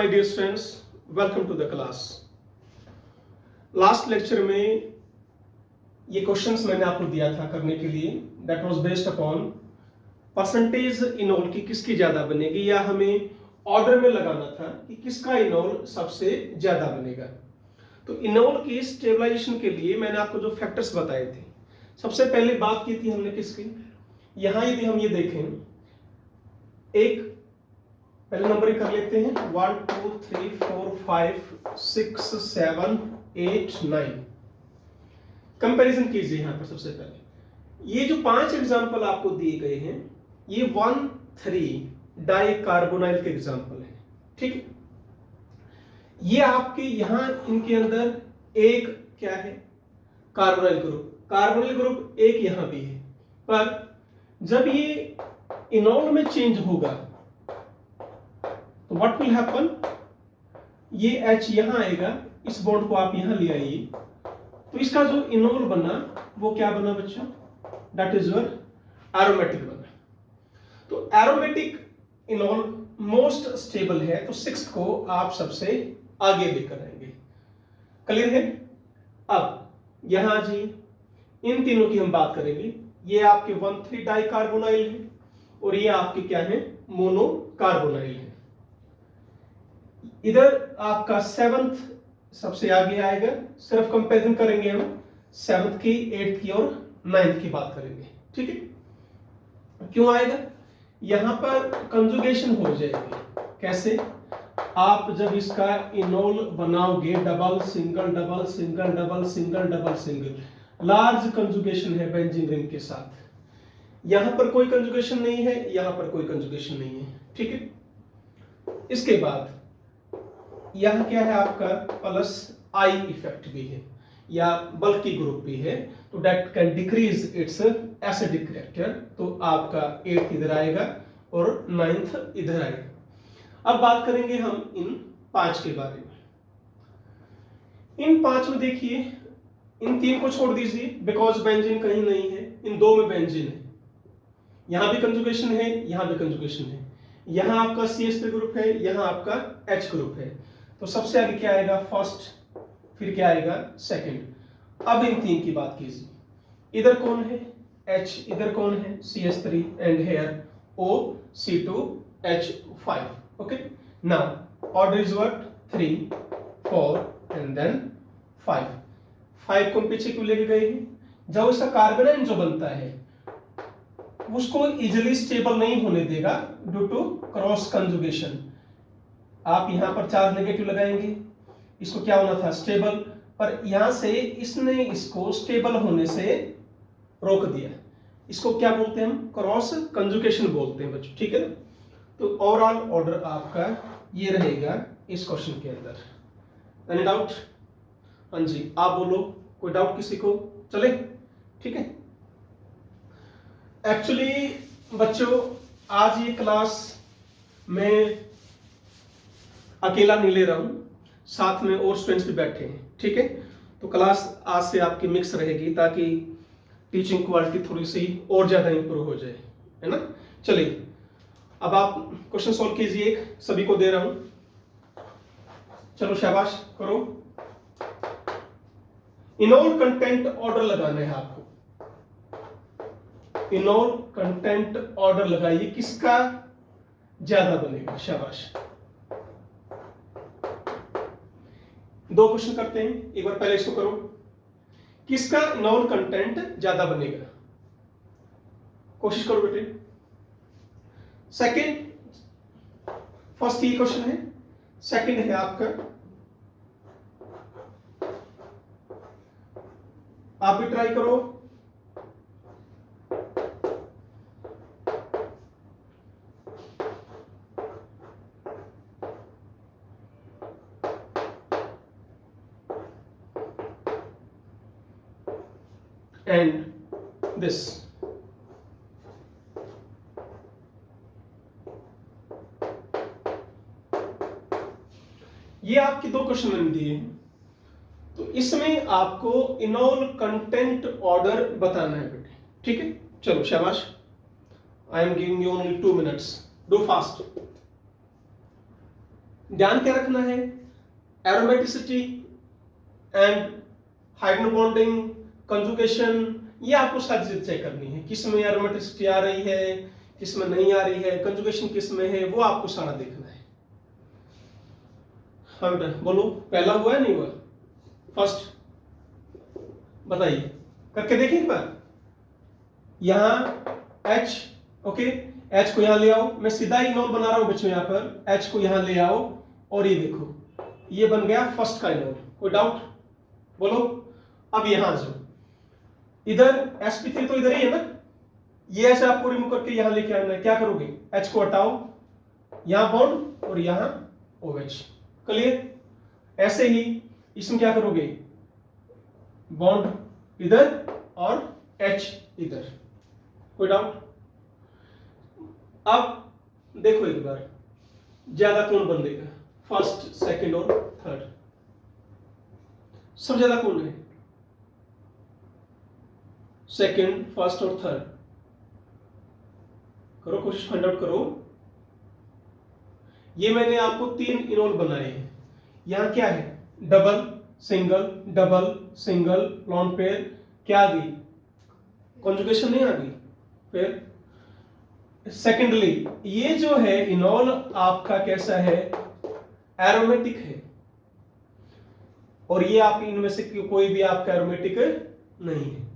my dear students, welcome to the class. Last lecture में ये questions मैंने आपको दिया था करने के लिए, that was based upon percentage enol की किसकी ज्यादा बनेगी, या हमें ऑर्डर में लगाना था कि किसका इनोल सबसे ज्यादा बनेगा। तो इनोल की स्टेबलाइजेशन के लिए मैंने आपको जो फैक्टर्स बताए थे, सबसे पहले बात की थी हमने किसकी। यहां यदि हम ये देखें, एक पहले नंबर कर लेते हैं 1 2 3 4 5 6 7 8 9। कंपैरिजन कीजिए यहां पर। सबसे पहले ये जो 5 एग्जांपल आपको दिए गए हैं, ये 1,3 डाई कार्बोनाइल के एग्जांपल है, ठीक है। ये आपके यहां इनके अंदर एक क्या है, कार्बोनाइल ग्रुप। कार्बोनाइल ग्रुप एक यहां भी है, पर जब ये इनोल में चेंज होगा तो व्हाट विल हैपन, ये H यहां आएगा, इस बॉन्ड को आप यहां ले आइए, तो इसका जो इनोल बना वो क्या बना बच्चों, दैट इज योर एरोमेटिक बना। तो एरोमेटिक इनोल मोस्ट स्टेबल है, तो 6 को आप सबसे आगे लेकर आएंगे। क्लियर है। अब यहां जी इन तीनों की हम बात करेंगे। ये आपके 1,3 डाई कार्बोनाइल है और ये आपके क्या है, मोनो कार्बोनाइल है। इधर आपका 7th सबसे आगे आएगा। सिर्फ कंपैरिजन करेंगे हम 7th की, 8th की और 9th की बात करेंगे, ठीक है। क्यों आएगा, यहां पर कंजुगेशन हो जाएगी। कैसे, आप जब इसका इनोल बनाओगे, double single double single double single double single, large conjugation है बेंजीन रिंग के साथ। यहां पर कोई कंजुगेशन नहीं है, यहां पर कोई कंजुगेशन नहीं है, ठीक है। इसके बाद यहां क्या है आपका, प्लस आई इफेक्ट भी है या बल्कि ग्रुप भी है, तो that can decrease its acidic character. तो आपका 8 इधर आएगा और 9th इधर आएगा। अब बात करेंगे हम इन 5 के बारे में। इन 5 में देखिए, इन 3 को छोड़ दीजिए बिकॉज बेंजीन कहीं नहीं है, इन 2 में बेंजीन है। यहां भी कंजुगेशन है, यहां भी कंजुगेशन है। यहां आपका CH3 ग्रुप है, यहां आपका H ग्रुप है। तो सबसे आगे क्या आएगा, फर्स्ट, फिर क्या आएगा, सेकंड। अब इन 3 की बात कीजिए। इधर कौन है, H, इधर कौन है, CH3 and here OC2H5। Okay, now order is what, 3 4 and then 5। 5 को पीछे क्यों लेके गए हैं, जब इसका कार्बोनाइन जो बनता है उसको इजिली स्टेबल नहीं होने देगा ड्यू टू क्रॉस कंजुगेशन। आप यहां पर चार्ज नेगेटिव लगाएंगे, इसको क्या होना था, स्टेबल, पर यहां से इसने इसको स्टेबल होने से रोक दिया। इसको क्या बोलते हैं हम, क्रॉस कंजुगेशन बोलते हैं बच्चों, ठीक है ना। तो ओवरऑल ऑर्डर आपका ये रहेगा इस क्वेश्चन के अंदर। Any doubt? हाँ जी, आप बोलो, कोई डाउट किसी को, चले, ठीक है। एक्चुअली बच्चों आज ये क्लास मैं अकेला नहीं ले रहा हूं, साथ में और स्टूडेंट्स भी बैठे हैं, ठीक है। तो क्लास आज से आपकी मिक्स रहेगी ताकि टीचिंग क्वालिटी थोड़ी सी और ज्यादा इंप्रूव हो जाए, है ना। चलिए अब आप क्वेश्चन सॉल्व कीजिए, एक सभी को दे रहा हूं, चलो शाबाश करो। इनोल कंटेंट ऑर्डर लगाना है आपको। इनोल कंटेंट ऑर्डर लगाइए, किसका ज्यादा बनेगा, शाबाश। 2 क्वेश्चन करते हैं, एक बार पहले इसको करो, किसका इनोल कंटेंट ज्यादा बनेगा, कोशिश करो बेटे। सेकंड, फर्स्ट ये क्वेश्चन है, सेकंड है आपका, आप भी ट्राई करो। एंड दिस, ये आपके 2 क्वेश्चन मैंने दिए हैं। तो इसमें आपको इनोल कंटेंट ऑर्डर बताना है बेटे, ठीक है। चलो शाबाश, I am giving you only 2 minutes, do fast. ध्यान क्या रखना है, aromaticity and hydrogen bonding, conjugation, ये आपको सारी चीजें चेक करनी है, किस में एरोमेटिसिटी आ रही है, किस में नहीं आ रही है, कंजुगेशन किस में है, वो आपको सारा देखना है। हाँ बेटा बोलो, पहला हुआ है नहीं हुआ? फर्स्ट बताइए, करके देखिए एक बार। यहां H, ओके, H को यहां ले आओ, मैं सीधा ही इनोल बना रहा हूं बच्चों, यहां पर H को यहां ले आओ और ये देखो, ये बन गया फर्स्ट का इनोल। कोई डाउट बोलो। अब यहां जो इधर sp3 तो इधर ही है ना, ये ऐसे आपको रिमूव करके यहां लेके आना है। क्या करोगे, H को हटाओ, यहां बॉन्ड और यहां OH, क्लियर। ऐसे ही इसमें क्या करोगे, बॉन्ड इधर और H इधर। कोई डाउट? अब देखो एक बार, ज्यादा कौन बनेगा, फर्स्ट, सेकंड और थर्ड, सब ज्यादा कौन है, सेकंड, फर्स्ट और थर्ड। करो कोशिश, फाइंड आउट करो। ये मैंने आपको 3 इनोल बनाए हैं। यहां क्या है, डबल सिंगल लॉन पेयर, क्या आ गई, कॉन्जुगेशन नहीं आ गई। फिर सेकेंडली ये जो है इनोल आपका कैसा है, एरोमेटिक है, और ये आप इनमें से कोई भी आपका एरोमेटिक नहीं है।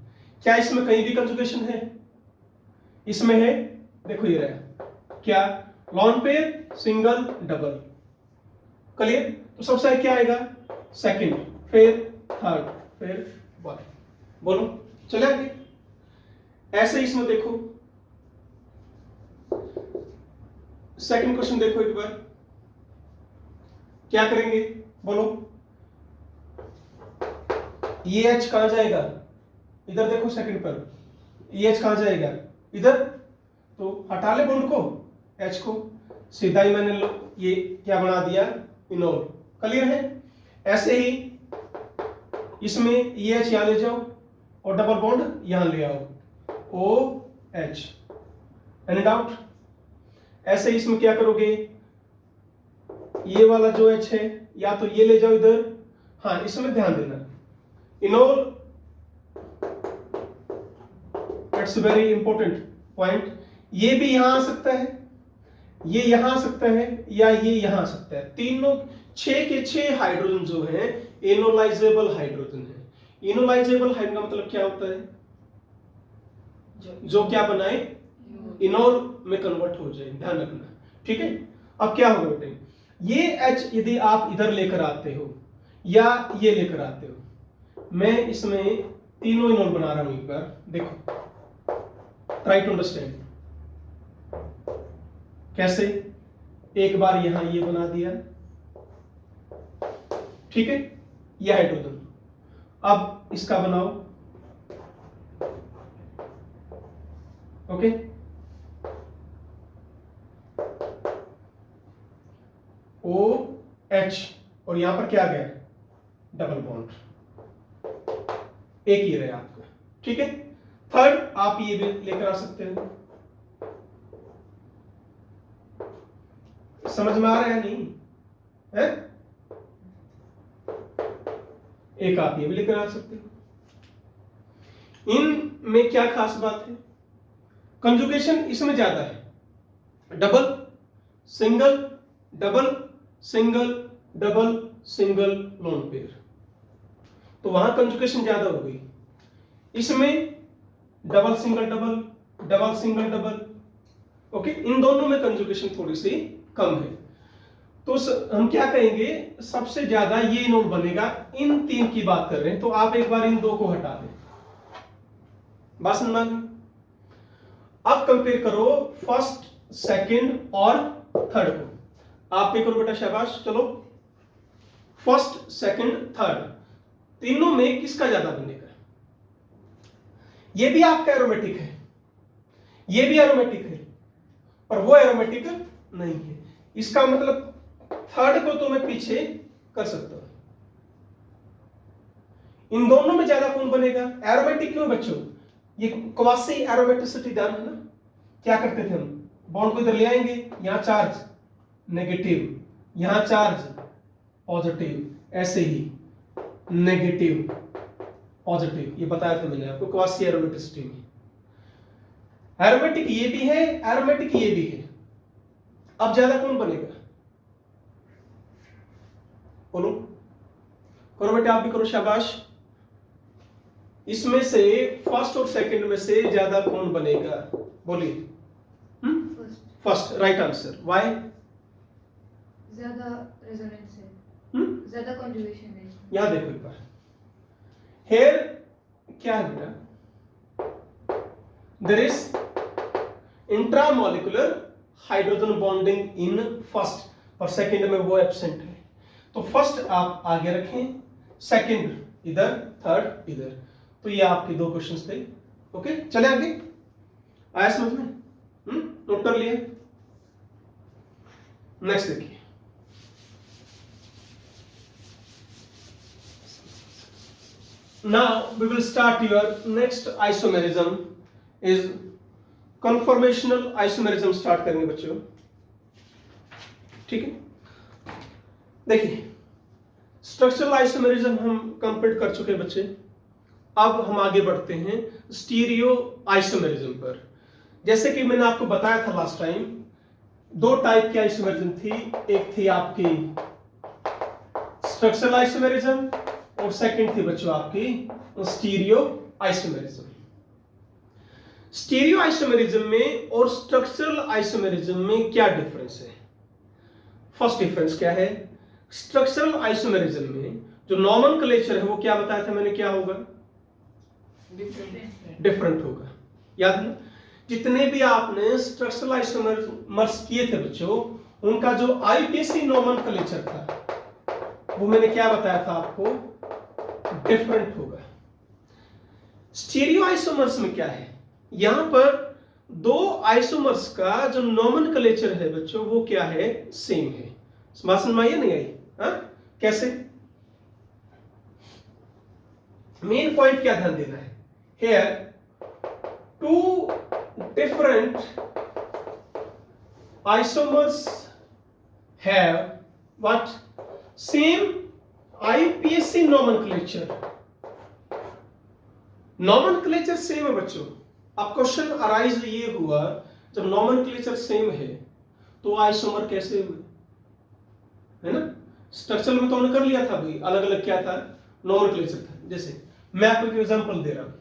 क्या इसमें कहीं भी कंजुगेशन है, इसमें है, देखो ये रहा, क्या, lone pair, single, double, clear. तो सबसे आगे क्या आएगा, सेकंड, फिर थर्ड, फिर फोर्थ। बोलो, चले आगे। ऐसे ही इसमें देखो, सेकंड क्वेश्चन देखो एक बार, क्या करेंगे बोलो। ये H कहां जाएगा, इधर देखो सेकंड पर, ये H कहां जाएगा, इधर, तो हटा ले बॉन्ड को, H को, सीधा ही मैंने ये क्या बना दिया, इनोल, क्लियर है। ऐसे ही इसमें ये H यहां ले जाओ और डबल बॉन्ड यहां ले आओ, OH, एनी डाउट। ऐसे ही इसमें क्या करोगे, ये वाला जो H है या तो ये ले जाओ इधर, हाँ इसमें ध्यान देना, enol, it's very important point, ये भी यहां आ सकता है, ये यहां आ सकता है, या ये यहां आ सकता है। तीनों 6 के 6 हाइड्रोजन जो है इनोलाइजेबल हाइड्रोजन है। इनोलाइजेबल हाइड्रोजन का मतलब क्या होता है, जो क्या बनाए, इनोल में कन्वर्ट हो जाए, ध्यान रखना, ठीक है। अब क्या होगा बेटे, ये H यदि आप इधर लेकर आते हो या ये लेकर आते हो, मैं इसमें तीनों इनोल बना रहा हूं एक बार, देखो, ट्राई टू अंडरस्टैंड। कैसे, एक बार यहां ये बना दिया, ठीक है, ये हाइड्रोजन। अब इसका बनाओ, ओके, OH, और यहां पर क्या गया, डबल बॉन्ड, एक ही रहा आपका, ठीक है। थर्ड आप ये भी लेकर आ सकते हो, समझ में आ रहा है नहीं है, एक आप ये भी लेकर आ सकते हो। इन में क्या खास बात है, कंजुगेशन इसमें ज्यादा है, double single double single lone pair, तो वहां कंजुगेशन ज्यादा हो गई। इसमें डबल सिंगल डबल, ओके, इन दोनों में कंजुगेशन थोड़ी सी कम है। तो हम क्या कहेंगे, सबसे ज्यादा ये नोड बनेगा, इन 3 की बात कर रहे हैं, तो आप एक बार इन 2 को हटा दें, बात समझ में। अब कंपेयर करो फर्स्ट, सेकंड और थर्ड को, आप पे करो बेटा, शाबाश, चलो, फर्स्ट, सेकंड, थर्ड, तीनों में किसका ज्यादा बनेगा। ये भी आपका एरोमेटिक है, ये भी एरोमेटिक है, और वो एरोमेटिक नहीं है। इसका मतलब थर्ड को तो मैं पीछे कर सकता हूं। इन दोनों में ज्यादा कौन बनेगा, एरोमेटिक क्यों बच्चों, ये क्वासी एरोमेटिसिटी डन है ना। क्या करते थे हम, बॉन्ड को इधर ले आएंगे, यहां चार्ज नेगेटिव, यहां चार्ज पॉजिटिव, ऐसे ही नेगेटिव पॉजिटिव, ये बताया था मैंने आपको क्वासी एरोमेटिसिटी में। एरोमेटिक ये भी है, एरोमेटिक ये भी है। अब ज्यादा कौन बनेगा? बोलो, करो बेटे, आप भी करो, शाबाश। इसमें से फर्स्ट और सेकंड में से ज्यादा कौन बनेगा? बोलिए। First, right answer. व्हाई? ज्यादा रेजोनेंस है, ज्यादा कॉन्जुगेशन है। यहां देखो एक बार, हेयर क्या है बेटा? There is intramolecular hydrogen bonding in first, और सेकंड में वो एब्सेंट है। तो फर्स्ट आप आगे रखें, सेकंड इधर, थर्ड इधर। तो ये आपके दो क्वेश्चंस थे। ओके, चले आगे। आया समझ में? नोट कर लिया। नेक्स्ट देखिए, now we will start your next isomerism is conformational isomerism start करेंगे बच्चों, ठीक है। देखिए, स्ट्रक्चरल आइसोमेरिज्म हम कंप्लीट कर चुके हैं बच्चे। अब हम आगे बढ़ते हैं स्टीरियो आइसोमेरिज्म पर। जैसे कि मैंने आपको बताया था लास्ट टाइम, दो टाइप की आइसोमेरिज्म थी। एक थी आपकी स्ट्रक्चरल आइसोमेरिज्म और सेकंड थी बच्चों आपकी स्टीरियो आइसोमेरिज्म। स्टीरियो आइसोमेरिज्म में और स्ट्रक्चरल आइसोमेरिज्म में क्या डिफरेंस है? फर्स्ट डिफरेंस क्या है? स्ट्रक्चरल आइसोमेरिज्म में जो नॉमेनक्लेचर है वो क्या बताया था मैंने, क्या होगा? डिफरेंट होगा। याद है ना? जितने भी आपने स्ट्रक्चरल आइसोमर्स किए थे बच्चों, उनका जो आईपीसी नॉमेनक्लेचर था वो मैंने क्या बताया था आपको? डिफरेंट होगा। स्टीरियो आइसोमर्स में क्या है? यहां पर दो आइसोमर्स का जो नॉमेनक्लेचर है बच्चों वो क्या है? सेम है। समझ में आई नहीं आई? कैसे? मेन पॉइंट क्या ध्यान देना है? Here two different isomers have what? Same IUPAC nomenclature. Nomenclature same है बच्चों। अब क्वेश्चन अराइज ये हुआ, जब नॉमेनक्लेचर सेम है तो आइसोमर कैसे हुए? है ना? स्ट्रक्चर में तो हमने कर लिया था भाई, अलग अलग क्या था? नॉमेनक्लेचर था। जैसे मैं आपको एक एग्जांपल दे रहा हूं,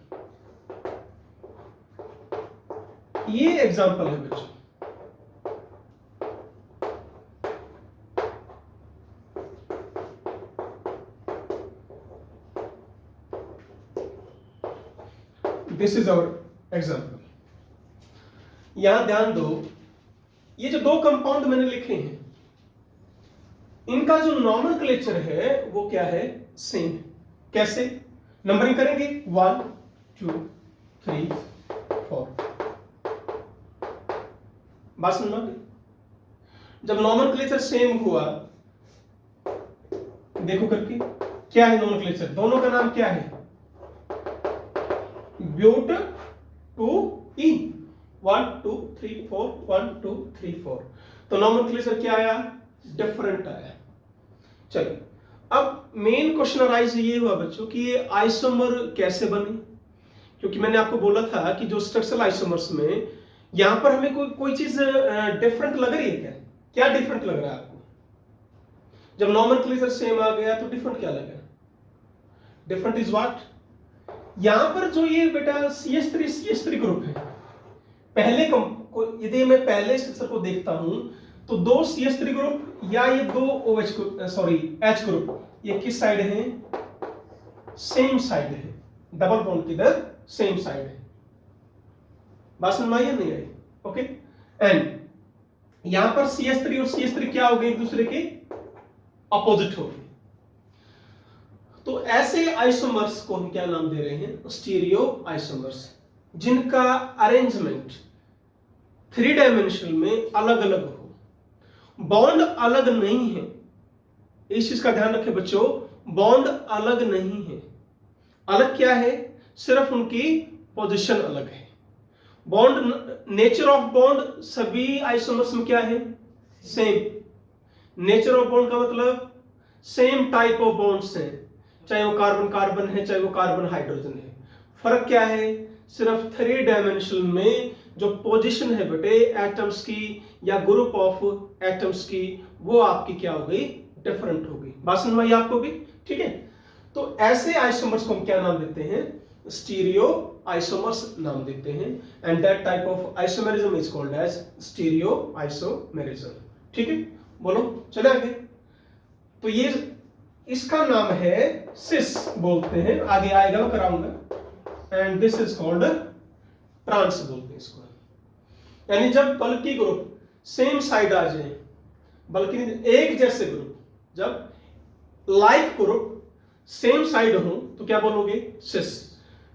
ये एग्जांपल है बच्चों। This is our example. यहां ध्यान दो, ये जो दो कंपाउंड मैंने लिखे हैं इनका जो नॉमेनक्लेचर है वो क्या है? सेम। कैसे? नंबरिंग करेंगे 1 2 3 4। बात सुनना, जब नॉमेनक्लेचर सेम हुआ, देखो करके क्या है नॉमेनक्लेचर? दोनों का नाम क्या है? ब्यूट 2 ई 1 2 3 4 1 2 3 4। तो नॉमेनक्लेचर क्या आया? डिफरेंट आया। चलिए, अब मेन क्वेश्चन अराइज ये हुआ बच्चों कि ये आइसोमर कैसे बने। क्योंकि मैंने आपको बोला था कि जो स्ट्रक्चरल आइसोमर्स में यहां पर हमें कोई चीज डिफरेंट लग रही है क्या? क्या डिफरेंट लग रहा है आपको? जब नॉमेनक्लेचर सेम आ गया तो डिफरेंट क्या लगा? Different is what? यहां पर जो ये बेटा CH3 ग्रुप है, पहले यदि मैं पहले स्ट्रक्चर को देखता हूं तो दो CH3 ग्रुप या ये दो H ग्रुप, ये किस साइड है? सेम साइड है। डबल बॉन्ड किधर? सेम साइड है। बात समझ में आई या नहीं आई? ओके। एंड यहां पर CH3 और CH3 क्या हो गए? एक दूसरे के अपोजिट हो गए। तो ऐसे आइसोमर्स को हम क्या नाम दे रहे हैं? स्टीरियो आइसोमर्स, जिनका अरेंजमेंट 3 डायमेंशनल में अलग अलग हो, बॉन्ड अलग नहीं है। इस चीज का ध्यान रखें बच्चों, बॉन्ड अलग नहीं है। अलग क्या है? सिर्फ उनकी पोजीशन अलग है। बॉन्ड, नेचर ऑफ बॉन्ड सभी आइसोमर्स में क्या है? सेम। नेचर ऑफ बॉन्ड का मतलब सेम टाइप ऑफ बॉन्ड्स हैं, चाहे वो कार्बन कार्बन है चाहे वो कार्बन हाइड्रोजन है। फर्क क्या है, सिर्फ 3 डायमेंशन में जो पोजीशन है बेटे एटम्स की या ग्रुप ऑफ एटम्स की, वो आपकी क्या हो गई, डिफरेंट होगी। बात समझ में आई आपको भी, ठीक है। तो ऐसे आइसोमर्स को हम क्या नाम देते हैं, स्टीरियो आइसोमर्स नाम देते हैं, and that type of isomerism is called as stereo isomerism. ठीक है, बोलो चले आगे। तो ये इसका नाम है सिस बोलते हैं, आगे आएगा मैं कराऊंगा, and this is called trans बोलते हैं इसको। यानी जब बल्कि ग्रुप सेम साइड आ जाए, बल्कि एक जैसे ग्रुप, जब लाइक ग्रुप सेम साइड हो तो क्या बोलोगे, सिस।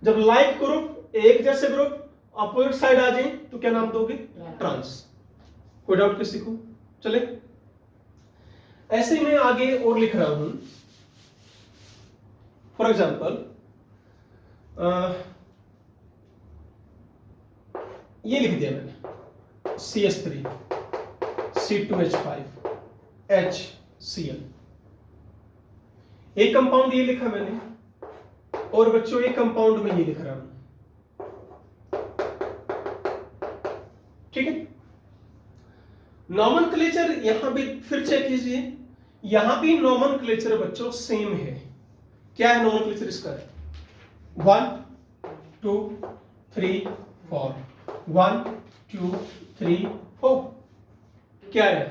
जब लाइक ग्रुप एक जैसे ग्रुप अपोजिट साइड आ जाए तो क्या नाम दोगे, ट्रांस। कोई डाउट किसी को, चले। ऐसे ही मैं आगे और लिख रहा हूं, फॉर एग्जाम्पल ये लिख दिया मैंने CS3 C2H5 HCl, एक कंपाउंड ये लिखा मैंने, और बच्चों एक कंपाउंड में ये लिख रहा हूं, ठीक है। नॉमेनक्लेचर यहां भी फिर चेक कीजिए, यहां भी नॉमेनक्लेचर बच्चों सेम है। क्या है नॉमेनक्लेचर इसका, 1 2 3 4, 1 2 3 4, क्या है,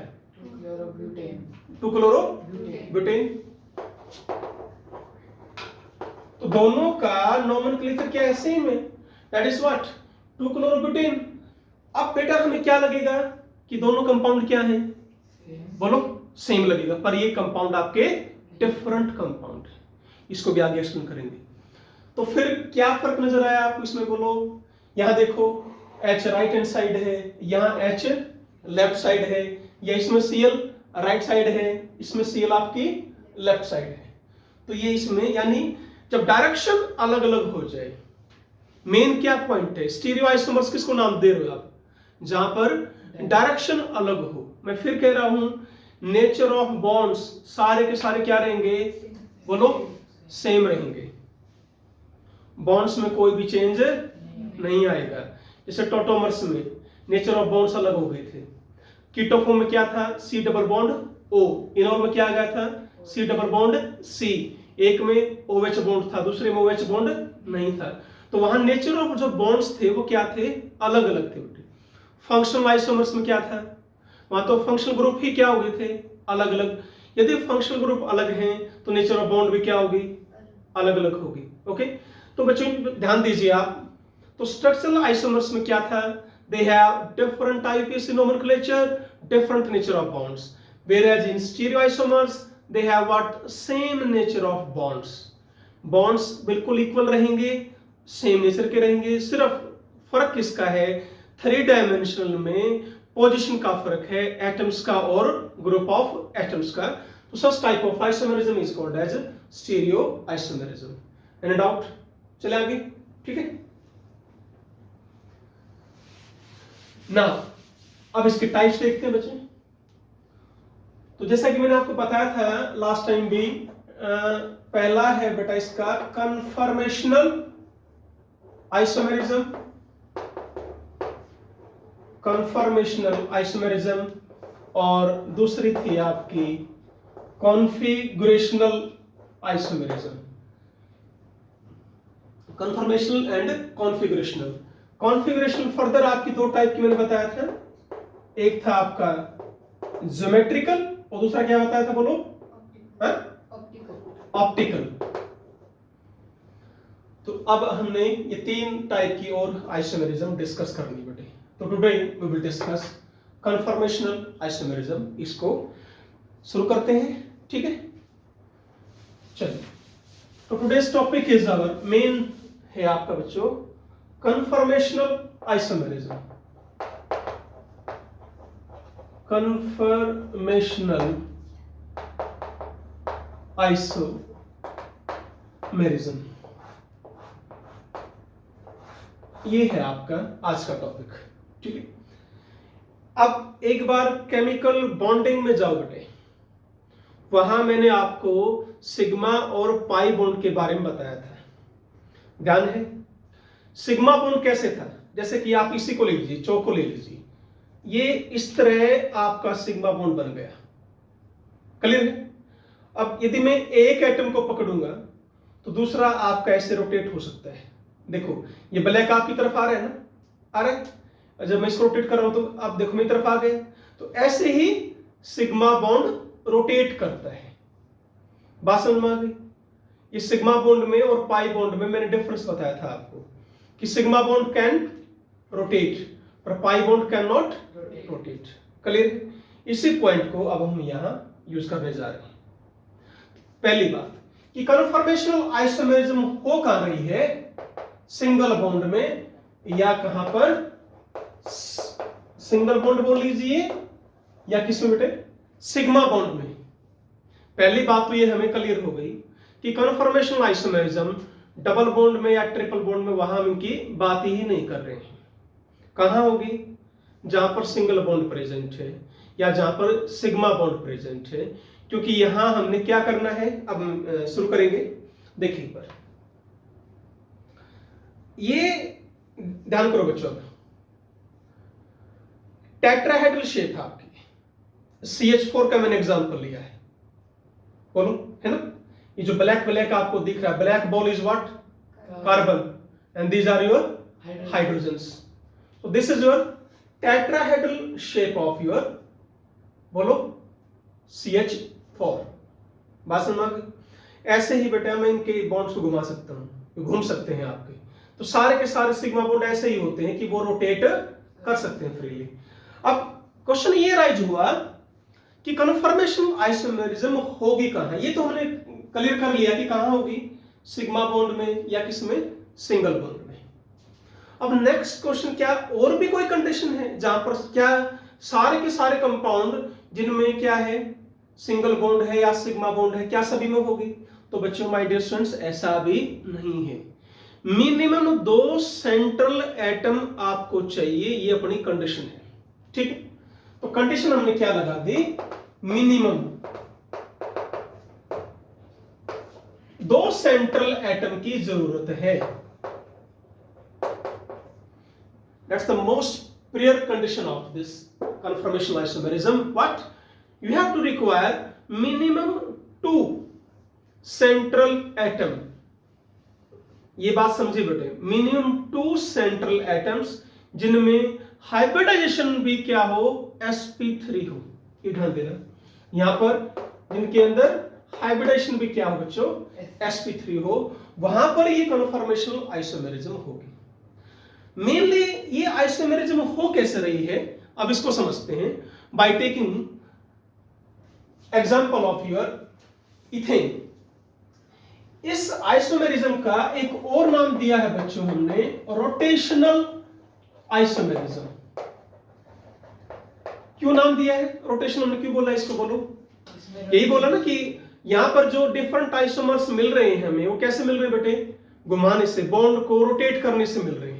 2 क्लोरोब्यूटेन। तो दोनों का नॉमेनक्लेचर क्या है, सेम है, दैट इज व्हाट, 2 क्लोरोब्यूटेन। अब बेटा हमें क्या लगेगा कि दोनों कंपाउंड क्या हैं, बोलो सेम लगेगा, पर ये कंपाउंड आपके डिफरेंट कंपाउंड है, इसको भी आगे एक्सप्लेन करेंगे। तो फिर क्या फर्क नजर आया आपको इसमें, बोलो। यहां देखो H राइट हैंड साइड है, यहां H लेफ्ट साइड है, या इसमें Cl राइट साइड है, इसमें Cl आपकी लेफ्ट साइड है। तो ये इसमें यानी जब डायरेक्शन अलग अलग हो जाए, मेन क्या पॉइंट है, स्टीरियो आइसोमर्स किसको नाम दे रहे हो आप, जहां पर डायरेक्शन अलग हो। मैं फिर कह रहा हूं, नेचर ऑफ बॉन्ड्स सारे के सारे क्या रहेंगे, बोलो सेम रहेंगे, बॉन्ड्स में कोई भी चेंज नहीं आएगा। जैसे टोटोमर्स में नेचर ऑफ बॉन्ड्स अलग हो गए थे, कीटोफॉर्म में क्या था, C double bond O, enol में क्या आ गया था, C डबल बॉन्ड C, एक में OH बॉन्ड था, दूसरे में OH बॉन्ड नहीं था। तो वहां नेचर ऑफ जो बॉन्ड्स थे वो क्या थे, अलग अलग थे। फंक्शनल आइसोमर्स में क्या था, वहां तो फंक्शनल ग्रुप ही क्या हो गए थे, अलग अलग। यदि फंक्शनल ग्रुप अलग हैं तो नेचर ऑफ बॉन्ड भी क्या होगी, अलग अलग होगी। ओके, तो बच्चों ध्यान दीजिए आप। तो स्ट्रक्चरल आइसोमर्स में क्या था, they have different types in nomenclature, different nature of bonds, whereas in stereoisomers they have what, same nature of bonds, bonds बिल्कुल इक्वल रहेंगे, सेम नेचर के रहेंगे। सिर्फ फर्क किसका है, 3 डायमेंशनल में पोजीशन का फर्क है, एटम्स का और ग्रुप ऑफ एटम्स का। तो such type of isomerism is called as stereo isomerism. Any doubt, चले आगे, ठीक है ना। अब इसके टाइप्स देखते हैं बच्चे। तो जैसा कि मैंने आपको बताया था लास्ट टाइम भी, पहला है बेटा इसका कन्फर्मेशनल आइसोमेरिज्म, कन्फर्मेशनल आइसोमेरिज्म, और दूसरी थी आपकी configurational isomerism. Conformational and configurational. Configurational further आपकी 2 टाइप की मैंने बताया था, एक था आपका ज्योमेट्रिकल और दूसरा क्या बताया था, बोलो, ऑप्टिकल। तो अब हमने ये 3 टाइप की और आइसोमेरिज्म डिस्कस करनी बेटे। तो today we will discuss conformational isomerism, इसको शुरू करते हैं, ठीक है। चलिए, तो today's topic is our main है आपका बच्चों कन्फर्मेशनल आइसोमेरिज्म। कन्फर्मेशनल आइसोमेरिज्म, ये है आपका आज का टॉपिक, ठीक है। अब एक बार केमिकल बॉन्डिंग में जाओ बेटे, वहां मैंने आपको सिग्मा और पाई बॉन्ड के बारे में बताया था, ध्यान है? सिग्मा बॉन्ड कैसे था, जैसे कि आप इसी को ले लीजिए, चौक को ले लीजिए, ये इस तरह आपका सिग्मा बॉन्ड बन गया, क्लियर है? अब यदि मैं एक एटम को पकड़ूंगा तो दूसरा आपका ऐसे रोटेट हो सकता है। देखो ये ब्लैक आपकी तरफ आ रहा है ना, आ रहा है, जब मैं इसको रोटेट कर रहा हूं तो आप देखो मेरी तरफ आ गए। तो ऐसे ही सिग्मा बॉन्ड रोटेट करता है। बात समझ में आ गई? ये सिग्मा बॉन्ड में और पाई बॉन्ड में मैंने डिफरेंस बताया था आपको कि सिग्मा बॉन्ड कैन रोटेट पर pi bond can not rotate, clear? इसी पॉइंट को अब हम यहां यूज करने जा रहे हैं। पहली बात कि कन्फर्मेशनल आइसोमेरिज्म हो कहां रही है, सिंगल बॉन्ड में या कहां पर, सिंगल बॉन्ड बोल लीजिए या किसमें बेटे, सिग्मा बॉन्ड में। पहली बात तो ये हमें क्लियर हो गई कि कन्फर्मेशनल आइसोमेरिज्म डबल बॉन्ड में या ट्रिपल बॉन्ड में वहां हम इनकी बात ही नहीं कर रहे हैं। कहां होगी, जहां पर सिंगल बॉन्ड प्रेजेंट है या जहां पर सिग्मा बॉन्ड प्रेजेंट है, क्योंकि यहां हमने क्या करना है, अब शुरू करेंगे। देखिए पर ये ध्यान करो बच्चों, टेट्राहेड्रल शेप है आपकी, CH4 का मैंने एग्जांपल लिया है, बोलो है ना? ये जो ब्लैक ब्लैक आपको दिख रहा है, black ball is what, carbon, and these are your hydrogens. So this is your tetrahedral shape of your, बोलो, CH4। बात समझ में? ऐसे ही बेटा मैं इनके बॉन्ड्स को घुमा सकता हूं, घूम सकते हैं आपके, तो सारे के सारे सिग्मा बॉन्ड ऐसे ही होते हैं कि वो रोटेट कर सकते हैं फ्रीली। अब क्वेश्चन ये राइज हुआ कि कन्फर्मेशन आइसोमेरिज्म होगी कहां, ये तो हमने क्लियर कर लिया कि कहां होगी, सिग्मा बॉन्ड में या किसमें, सिंगल बॉन्ड में। अब नेक्स्ट क्वेश्चन, क्या और भी कोई कंडीशन है जहां पर क्या सारे के सारे कंपाउंड जिनमें क्या है, सिंगल बॉन्ड है या सिग्मा बॉन्ड है, क्या सभी में होगी? तो बच्चों माय डियर स्टूडेंट्स, ऐसा भी नहीं है। मिनिमम 2 सेंट्रल एटम आपको चाहिए, ये अपनी कंडीशन है, ठीक है? तो कंडीशन हमने क्या लगा दी, मिनिमम 2 सेंट्रल एटम की जरूरत है। That's the most prior condition of this conformational isomerism. What you have to require, minimum 2 central atom, ये बात समझिए बेटे, मिनिमम 2 सेंट्रल एटम्स जिनमें हाइब्रिडाइजेशन भी क्या हो, sp3 हो। ये ध्यान देना, यहां पर जिनके अंदर हाइब्रिडाइजेशन भी क्या हो बच्चों, sp3 हो, वहां पर ये कन्फर्मेशनल आइसोमेरिज्म होगी। मेनली ये आइसोमेरिज्म हो कैसे रही है, अब इसको समझते हैं by taking example of your ethane. इस आइसोमेरिज्म का एक और नाम दिया है बच्चों हमने, रोटेशनल आइसोमेरिज्म। क्यों नाम दिया है रोटेशनल, हमने क्यों बोला इसको, बोलो? यही बोला ना कि यहां पर जो डिफरेंट आइसोमर्स मिल रहे हैं हमें, वो कैसे मिल रहे हैं बेटे, घुमाने से, बॉन्ड को रोटेट करने से मिल रहे हैं।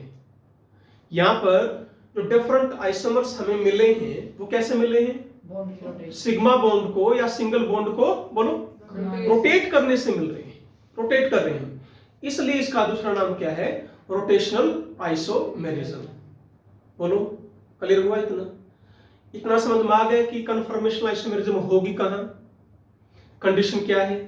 यहां पर जो डिफरेंट आइसोमर्स हमें मिले हैं वो कैसे मिले हैं, सिग्मा बॉन्ड को या सिंगल बॉन्ड को, बोलो, रोटेट करने से मिल रहे हैं, रोटेट कर रहे हैं, इसलिए इसका दूसरा नाम क्या है, रोटेशनल आइसोमेरिज्म। बोलो, क्लियर हुआ? इतना समझ में आ गया कि कन्फर्मेशनल आइसोमेरिज्म होगी कहां, कंडीशन क्या है?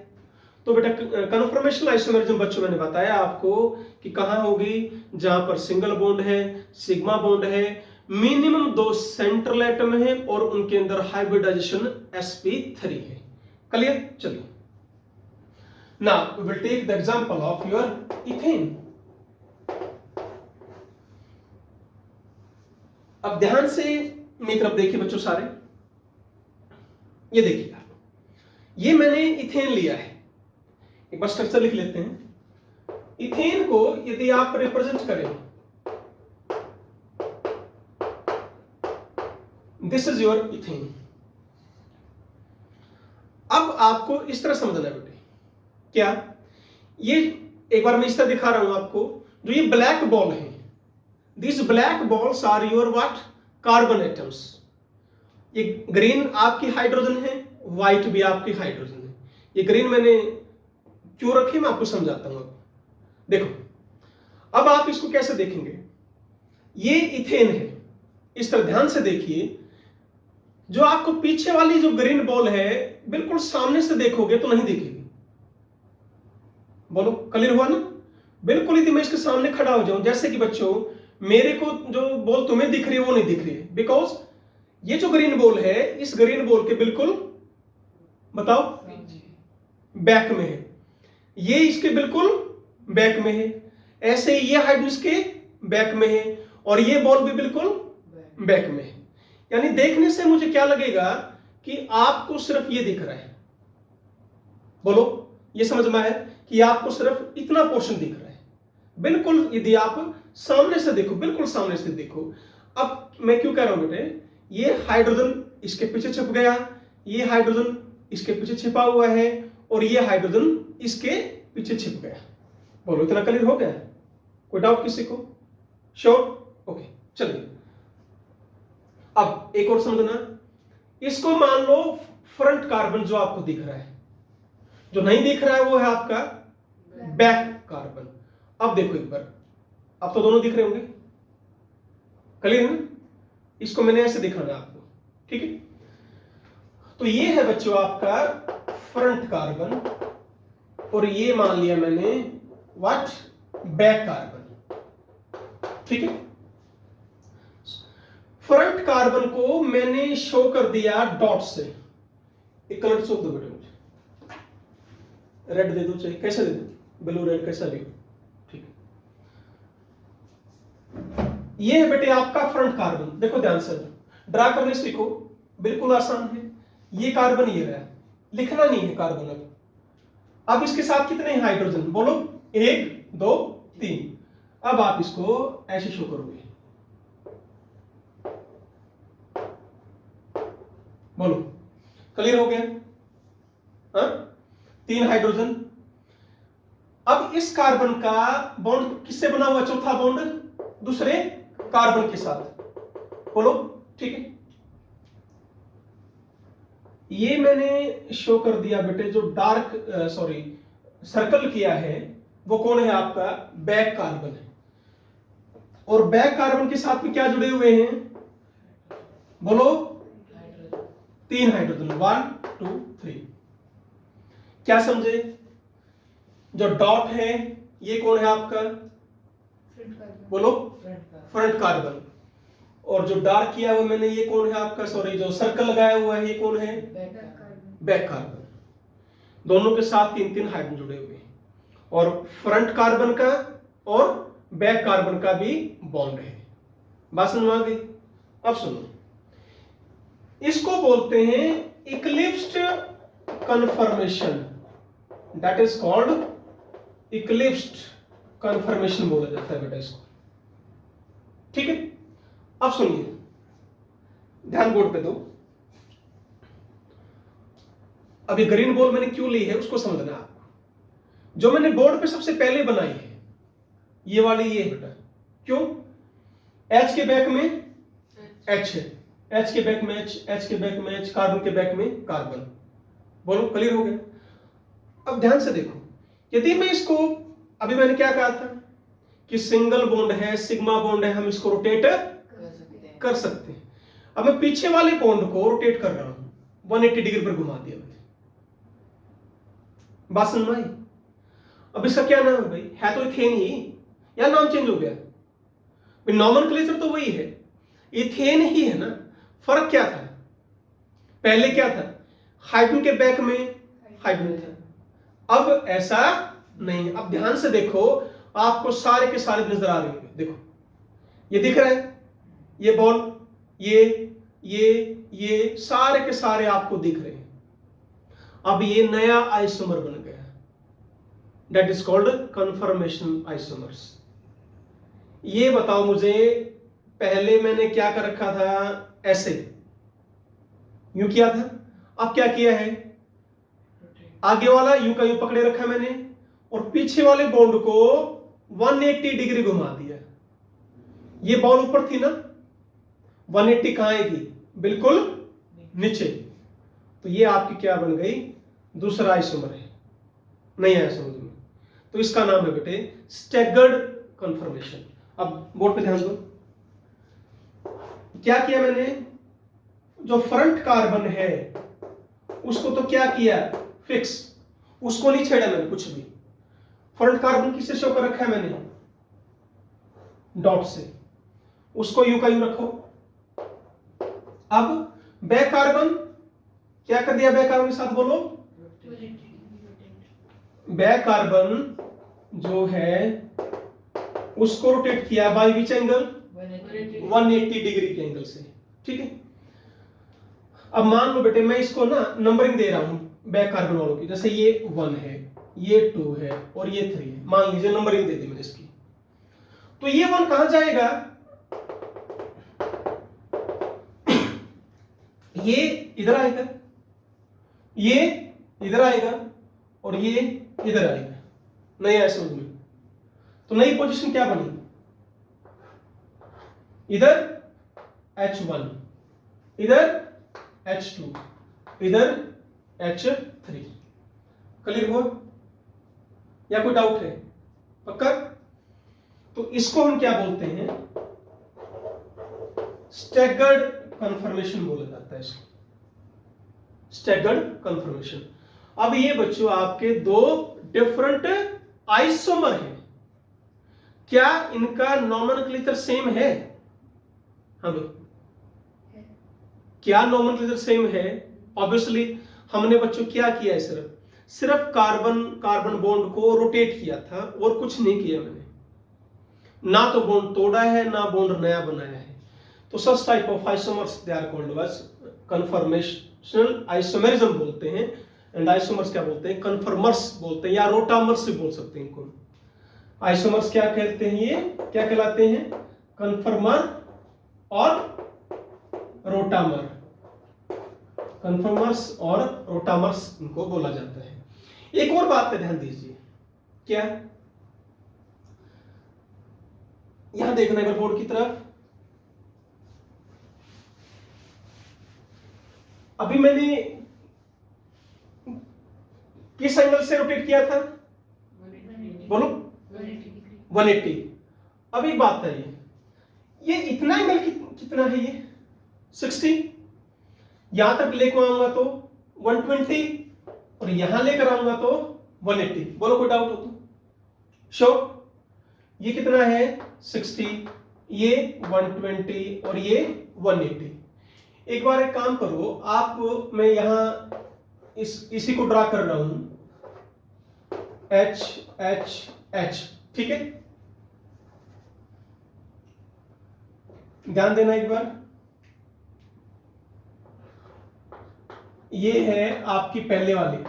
तो बेटा कन्फर्मेशनल आइसोमेरिज्म बच्चों मैंने बताया आपको कि कहां होगी, जहां पर सिंगल बॉन्ड है, सिग्मा बॉन्ड है, मिनिमम 2 सेंट्रल एटम है और उनके अंदर हाइब्रिडाइजेशन sp3 है। क्लियर? चलिए, now we will take the example of your ethane. अब ध्यान से मेरी तरफ देखिए बच्चों सारे, ये देखिए आप, ये मैंने इथेन लिया है, एक बार स्ट्रक्चर लिख लेते हैं। इथेन को यदि आप रिप्रेजेंट करें, दिस इज योर इथेन। अब आपको इस तरह समझना है बेटे, क्या ये, एक बार मैं इस तरह दिखा रहा हूं आपको, जो ये ब्लैक बॉल है, this black balls are your what, carbon atoms. ये ग्रीन आपकी हाइड्रोजन है व्हाइट भी आपकी हाइड्रोजन है। ये ग्रीन मैंने क्यों रखी मैं आपको समझाता हूं। अब देखो, अब आप इसको कैसे देखेंगे, ये इथेन है, इस तरह ध्यान से देखिए। जो आपको पीछे वाली जो ग्रीन बॉल है बिल्कुल सामने से देखोगे तो नहीं दिखेगी। बोलो क्लियर हुआ ना? बिल्कुल यदि मैं इसके सामने खड़ा हो जाऊं, जैसे कि बच्चों मेरे को जो बॉल तुम्हें दिख रही है वो नहीं दिख रही है, बिकॉज ये जो ग्रीन बॉल है इस ग्रीन बॉल के बिल्कुल बताओ बैक में है, ये इसके बिल्कुल बैक में है, ऐसे ही ये हाइड्रोजन इसके बैक में है और ये बॉल भी बिल्कुल बैक में है। यानी देखने से मुझे क्या लगेगा कि आपको सिर्फ ये दिख रहा है। बोलो ये समझ में आया कि आपको सिर्फ इतना पोर्शन दिख रहा है। बिल्कुल यदि आप सामने से देखो, बिल्कुल सामने से देखो। अब मैं क्यों कह रहा हूं बेटे, ये हाइड्रोजन इसके पीछे छिप गया, ये हाइड्रोजन इसके पीछे छिपा हुआ है और ये हाइड्रोजन इसके पीछे छिप गया। बोलो इतना क्लियर हो गया? कोई डाउट किसी को? श्योर? ओके चलिए अब एक और समझना। इसको मान लो फ्रंट कार्बन जो आपको दिख रहा है, जो नहीं दिख रहा है वो है आपका बैक कार्बन। अब देखो एक बार, अब तो दोनों दिख रहे होंगे, क्लियर है ना? इसको मैंने ऐसे दिखाना आपको, ठीक है? तो ये है बच्चों आपका फ्रंट कार्बन और ये मान लिया मैंने व्हाट, बैक कार्बन, ठीक है? फ्रंट कार्बन को मैंने शो कर दिया डॉट से। एक कलर शो दो बेटे मुझे, रेड दे दो चाहिए, कैसा दे दो, ब्लू रेड कैसा भी, ठीक है? ये है बेटे आपका फ्रंट कार्बन। देखो ध्यान से ड्रा करने सीखो, बिल्कुल आसान है। ये कार्बन ये रहा, लिखना नहीं है कार्बन। अब इसके साथ कितने हाइड्रोजन बोलो, 1 2 3। अब आप इसको ऐसे शो करोगे, बोलो क्लियर हो गया? हाँ 3 हाइड्रोजन। अब इस कार्बन का बॉन्ड किससे बना हुआ, चौथा बॉन्ड दूसरे कार्बन के साथ, बोलो ठीक है? ये मैंने शो कर दिया बेटे, जो डार्क सॉरी सर्कल किया है वो कौन है आपका, बैक कार्बन है। और बैक कार्बन के साथ में क्या जुड़े हुए हैं, बोलो 3 हाइड्रोजन, 1 2 3। क्या समझे? जो डॉट है ये कौन है आपका, बोलो फ्रंट कार्बन। और जो डार्क किया हुआ मैंने ये कौन है आपका, सॉरी जो सर्कल लगाया हुआ है ये कौन है, बैक कार्बन। दोनों के साथ 3 हाइड्रोजन जुड़े हुए हैं और फ्रंट कार्बन का और बैक कार्बन का भी बॉन्ड है। बात समझ में आ गई? अब सुनो, इसको बोलते हैं eclipsed conformation, that is called eclipsed conformation बोला जाता है बेटा इसको, ठीक है? अब सुनिए, ध्यान बोर्ड पे दो। अभी ग्रीन बॉल मैंने क्यों ली है उसको समझना है आपको। जो मैंने बोर्ड पे सबसे पहले बनाई है ये वाली, ये बेटा क्यों, H के बैक में H है, H के बैक में H के बैक में H, कार्बन के बैक में कार्बन। बोलो क्लियर हो गया? अब ध्यान से देखो, यदि मैं इसको, अभी मैंने क्या कहा था कि सिंगल बॉन्ड है, सिग्मा बॉन्ड है, हम इसको रोटेट कर सकते हैं। अब मैं पीछे वाले बॉन्ड को रोटेट कर रहा हूं, 180 डिग्री पर घुमा दिया मैंने। बात समझ में आई? अब इसका क्या नाम है भाई, है तो इथेन ही, या नाम चेंज हो गया? नॉमेनक्लेचर तो वही है, इथेन ही है ना। फर्क क्या था, पहले क्या था, हाइड्रोजन के बैक में हाइड्रोजन था, अब ऐसा नहीं। अब ध्यान से देखो, आपको सारे के सारे नजर आ रहे होंगे। देखो ये दिख रहा है, ये बॉल, ये सारे के सारे आपको दिख रहे हैं। अब ये नया आइसोमर बन गया, that is called conformation isomers. ये बताओ मुझे, पहले मैंने क्या कर रखा था, ऐसे यूं किया था, अब क्या किया है, आगे वाला यूं का यूं पकड़े रखा मैंने और पीछे वाले बॉन्ड को 180 डिग्री घुमा दिया। ये बॉल ऊपर थी ना, 180 कहां आएगी, बिल्कुल नीचे। तो ये आपकी क्या बन गई, दूसरा आइसोमर है। नहीं आया समझ में? तो इसका नाम है बेटे स्टैगर्ड कन्फर्मेशन। अब बोर्ड पे ध्यान दो, क्या किया मैंने, जो फ्रंट कार्बन है उसको तो क्या किया, फिक्स, उसको नहीं छेड़ा मैंने कुछ भी। फ्रंट कार्बन किससे शो कर रखा है मैंने, डॉट से, उसको यू का यू रखो। अब बैक कार्बन क्या कर दिया, बैक कार्बन के साथ बोलो, बैक कार्बन जो है उसको रोटेट किया बाय विच एंगल, 180 डिग्री के एंगल से, ठीक है। अब मान लो बेटे मैं इसको ना नंबरिंग दे रहा हूं बैक कार्बन वालों की, जैसे ये 1 है, ये 2 है और ये 3 है, मान लीजिए नंबरिंग दे दी मैंने इसकी। तो ये 1 कहां जाएगा, ये इधर आएगा, ये इधर आएगा और ये इधर आएगा। नहीं आया समझ में? तो नई पोजीशन क्या बनी, इधर H1, इधर H2, इधर H3। क्लियर हुआ या कोई डाउट है? पक्का? तो इसको हम क्या बोलते हैं, स्टैगर्ड कन्फर्मेशन बोला जाता है इसको, स्टैगर्ड कन्फर्मेशन। अब ये बच्चों आपके दो डिफरेंट आइसोमर हैं, क्या इनका नॉमेनक्लेचर सेम है? हाँ भाई, क्या नॉमेनक्लेचर सेम है? ऑब्वियसली हमने बच्चों क्या किया है, सिर्फ कार्बन बॉन्ड को रोटेट किया था और कुछ नहीं किया मैंने, ना तो बॉन्ड तोड़ा है ना बॉन्ड नया बनाया है। तो such type of isomers they are called as conformational isomerism बोलते हैं, एंड आइसोमर्स क्या बोलते हैं, कन्फर्मर्स बोलते हैं, या रोटामर्स भी बोल सकते हैं इनको। आइसोमर्स क्या कहते हैं, ये क्या कहलाते हैं, कन्फर्मर और रोटामर, कन्फर्मर्स और रोटामर्स इनको बोला जाता है। एक और बात पे ध्यान दीजिए, क्या, यहां देखना है बोर्ड की तरफ। अभी मैंने किस एंगल से रोटेट किया था, बोलो 180। अब एक बात है, ये इतना एंगल कितना है, ये 60, यहां तक लेकर आऊंगा तो 120 और यहां लेकर आऊंगा तो 180। बोलो कोई डाउट हो तो? श्योर? ये कितना है 60, ये 120 और ये 180। एक बार एक काम करो आप, मैं यहां इसी को ड्रा कर रहा हूं, H H H, ठीक है, ध्यान देना एक बार। ये है आपकी पहले वाली।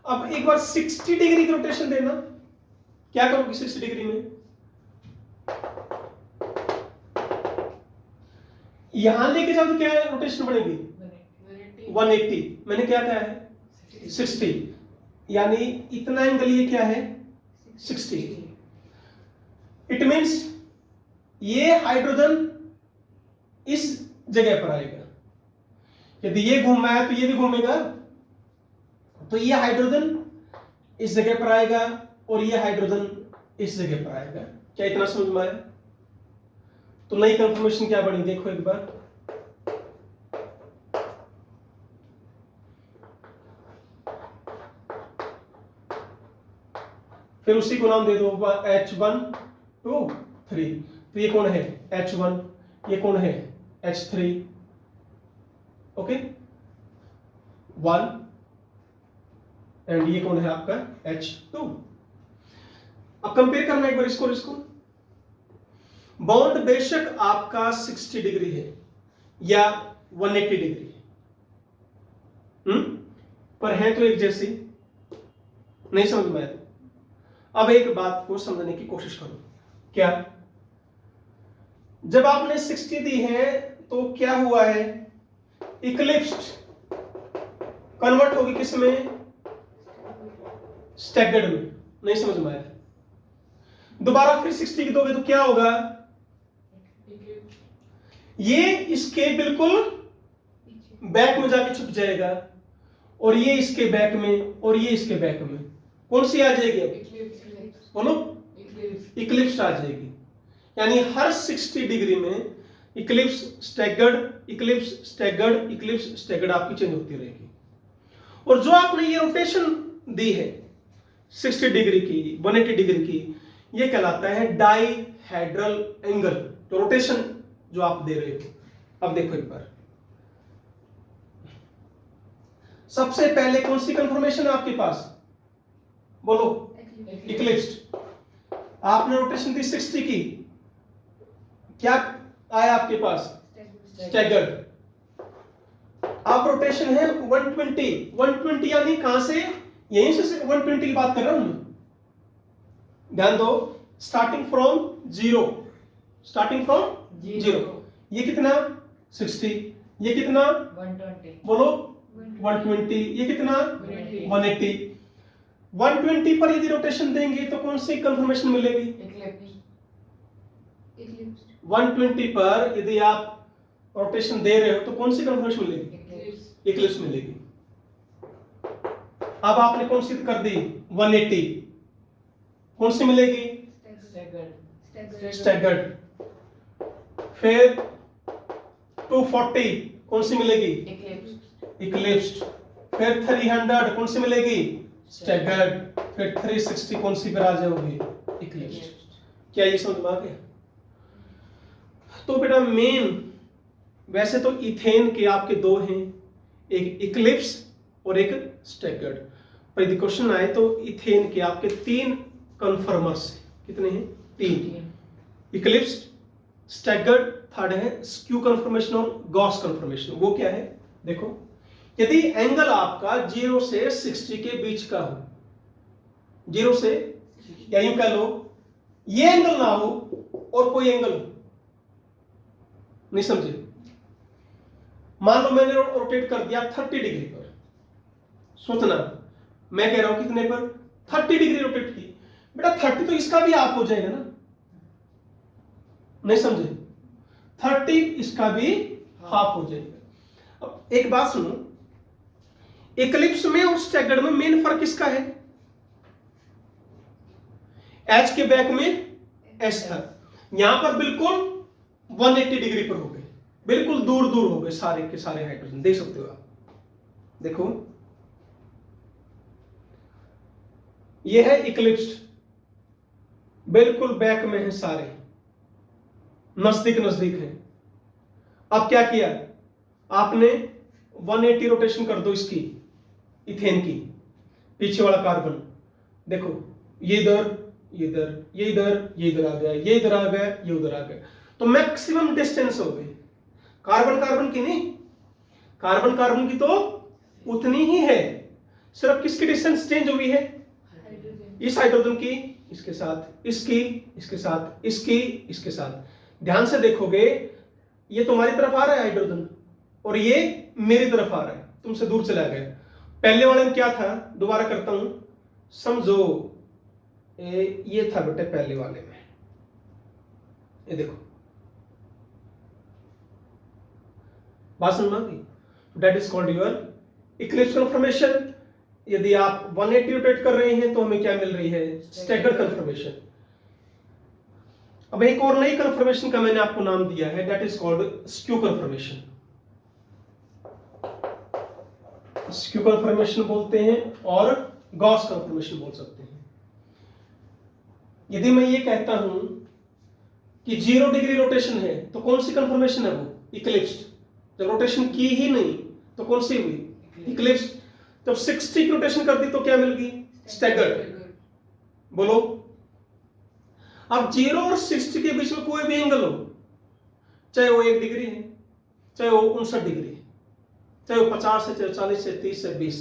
अब एक बार 60 डिग्री की रोटेशन देना, क्या करोगे 60 डिग्री में, यहां लेके जाओ तो क्या रोटेशन बढ़ेगी 180, मैंने क्या कहा है 60, यानी इतना एंगल ये क्या है 60। इट मींस ये हाइड्रोजन इस जगह पर आएगा, यदि ये घूमा है तो ये भी घूमेगा, तो ये हाइड्रोजन इस जगह पर आएगा और ये हाइड्रोजन इस जगह पर आएगा। क्या इतना समझ में आया? तो नई कंफर्मेशन क्या बनी, देखो एक बार, फिर उसी को नाम दे दो H1 2 3। तो ये कौन है H1, ये कौन है H3, ओके 1, एंड ये कौन है आपका H2। अब कंपेयर करना एक बार इसको। बॉन्ड बेशक आपका 60 डिग्री है या 180 डिग्री है, पर है तो एक जैसी। नहीं समझ में आया? अब एक बात को समझने की कोशिश करो, क्या, जब आपने 60 दी है तो क्या हुआ है, इक्लिप्स्ड कन्वर्ट होगी किस में, स्टैगर्ड में। नहीं समझ में आया? दोबारा फिर 60 की दोगे तो क्या होगा, ये इसके बिल्कुल बैक में जाके छुप जाएगा, और ये इसके बैक में और ये इसके बैक में, कौन सी आ जाएगी अब? बोलो, इक्लिप्स आ जाएगी। यानी हर 60 डिग्री में Eclipse staggered, Eclipse staggered, Eclipse staggered आपकी चेंज होती रहेगी। और जो आपने ये रोटेशन दी है 60 डिग्री की, 180 डिग्री की, ये कहलाता है डाईहेड्रल एंगल, तो रोटेशन जो आप दे रहे हो। अब देखो एक बार, सबसे पहले कौन सी कंफर्मेशन है आपके पास? बोलो, इक्लिप्स्ड। आपने रोटेशन दी 60 की, क्या आया आपके पास? स्टैगर्ड। अब रोटेशन है 120, 120 यानी कहां से? यहीं से 120 की बात कर रहा हूं मैं। ध्यान दो, starting from zero, starting from zero. ये कितना? 60। ये कितना? 120। बोलो, 120। ये कितना? 180। 120 पर यदि रोटेशन देंगे तो कौन सी कंफर्मेशन मिलेगी? इक्लिप्स। 120 पर यदि आप रोटेशन दे रहे हो तो कौन सी कंफर्मेशन मिलेगी? इक्लिप्स मिलेगी। अब आपने कौन सी कर दी? 180, कौन सी मिलेगी? स्टैगर्ड। फिर 240 कौन सी मिलेगी? इक्लिप्स्ड। फिर 300 कौन सी मिलेगी? स्टैगर्ड। फिर 360 कौन सी पर आ जाओगी? इक्लिप्स्ड। क्या ये समझ में आ गया? तो बेटा मेन, वैसे तो इथेन के आपके दो हैं, एक इक्लिप्स और एक स्टैगर्ड। पर यदि क्वेश्चन आए तो इथेन के आपके 3 कन्फर्मर्स हैं। कितने हैं? 3। इक्लिप्स, स्टैगर्ड, थर्ड है स्क्यू कन्फर्मेशन और गॉस कन्फर्मेशन। वो क्या है? देखो, यदि एंगल आपका 0 से 60 के बीच का हो, 0 से, या यूं कह लो ये एंगल ना हो और कोई एंगल हो, नहीं समझे? मान लो मैंने रोटेट कर दिया 30 डिग्री पर, सोचना मैं कह रहा हूं कितने पर? 30 डिग्री रोटेट की। बेटा 30 तो इसका भी हाफ हो जाएगा ना, नहीं समझे? 30 इसका भी हाफ हो जाएगा। अब एक बात सुनो, इक्लिप्स में और स्टैगर्ड में मेन फर्क किसका है? एच के बैक में एस था, यहां पर बिल्कुल 180 डिग्री पर हो गए, बिल्कुल दूर दूर हो गए सारे के सारे हाइड्रोजन। देख सकते हो आप, देखो ये है इक्लिप्स्ड, बिल्कुल बैक में है सारे, नजदीक नजदीक है। अब क्या किया आपने? 180 रोटेशन कर दो इसकी, इथेन की, पीछे वाला कार्बन देखो, ये इधर, ये इधर, ये इधर, ये इधर आ गया, ये इधर आ गया, ये उधर आ गया, तो मैक्सिमम डिस्टेंस हो गई। कार्बन कार्बन की नहीं, कार्बन कार्बन की तो उतनी ही है, सिर्फ किसकी डिस्टेंस चेंज हुई है? इस हाइड्रोजन की इसके साथ, इसकी इसके साथ, इसकी इसके साथ। ध्यान से देखोगे ये तुम्हारी तरफ आ रहा है हाइड्रोजन और ये मेरी तरफ आ रहा है, तुमसे दूर चला गया। पहले वाले में क्या था? दोबारा करता हूं, समझो। ये था बेटे पहले वाले में, ये देखो, बात समझ में आ गई? That is called your eclipse conformation. यदि आप 180 रोटेट कर रहे हैं तो हमें क्या मिल रही है? Staggered conformation. अब एक और नई कन्फर्मेशन का मैंने आपको नाम दिया है, that is called skew conformation. Skew conformation बोलते हैं और गॉस कन्फर्मेशन बोल सकते हैं। यदि मैं ये कहता हूं कि 0 डिग्री रोटेशन है तो कौन सी कन्फर्मेशन है वो? इक्लिप्स्ड। जब रोटेशन की ही नहीं तो कौन सी हुई? इक्लिप्स्ड। जब 60 की रोटेशन कर दी तो क्या मिल गई? स्टैगर्ड। बोलो, अब 0 और 60 के बीच में कोई भी एंगल हो, चाहे वो 1 डिग्री है, चाहे वो 59 डिग्री है, चाहे वो 50 से, चाहे 40 से, 30 से 20,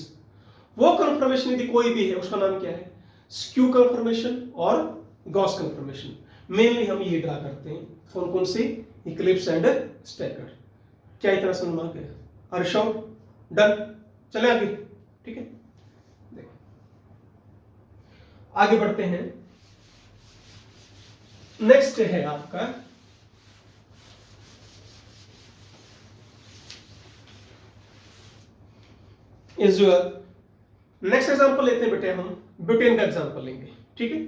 वो कन्फर्मेशन यदि कोई भी है उसका नाम क्या है? स्क्यू कन्फर्मेशन और गॉस कन्फर्मेशन। मेनली हम ये ड्रा करते हैं, कौन कौन सी? Eclipse and staggered. क्या इतना समझ में आ गया? हर्षो डन? चले आगे, ठीक है? देखो आगे बढ़ते हैं। नेक्स्ट है आपका इज योर। नेक्स्ट एग्जांपल लेते हैं बेटे, हम ब्यूटेन का एग्जांपल लेंगे, ठीक है।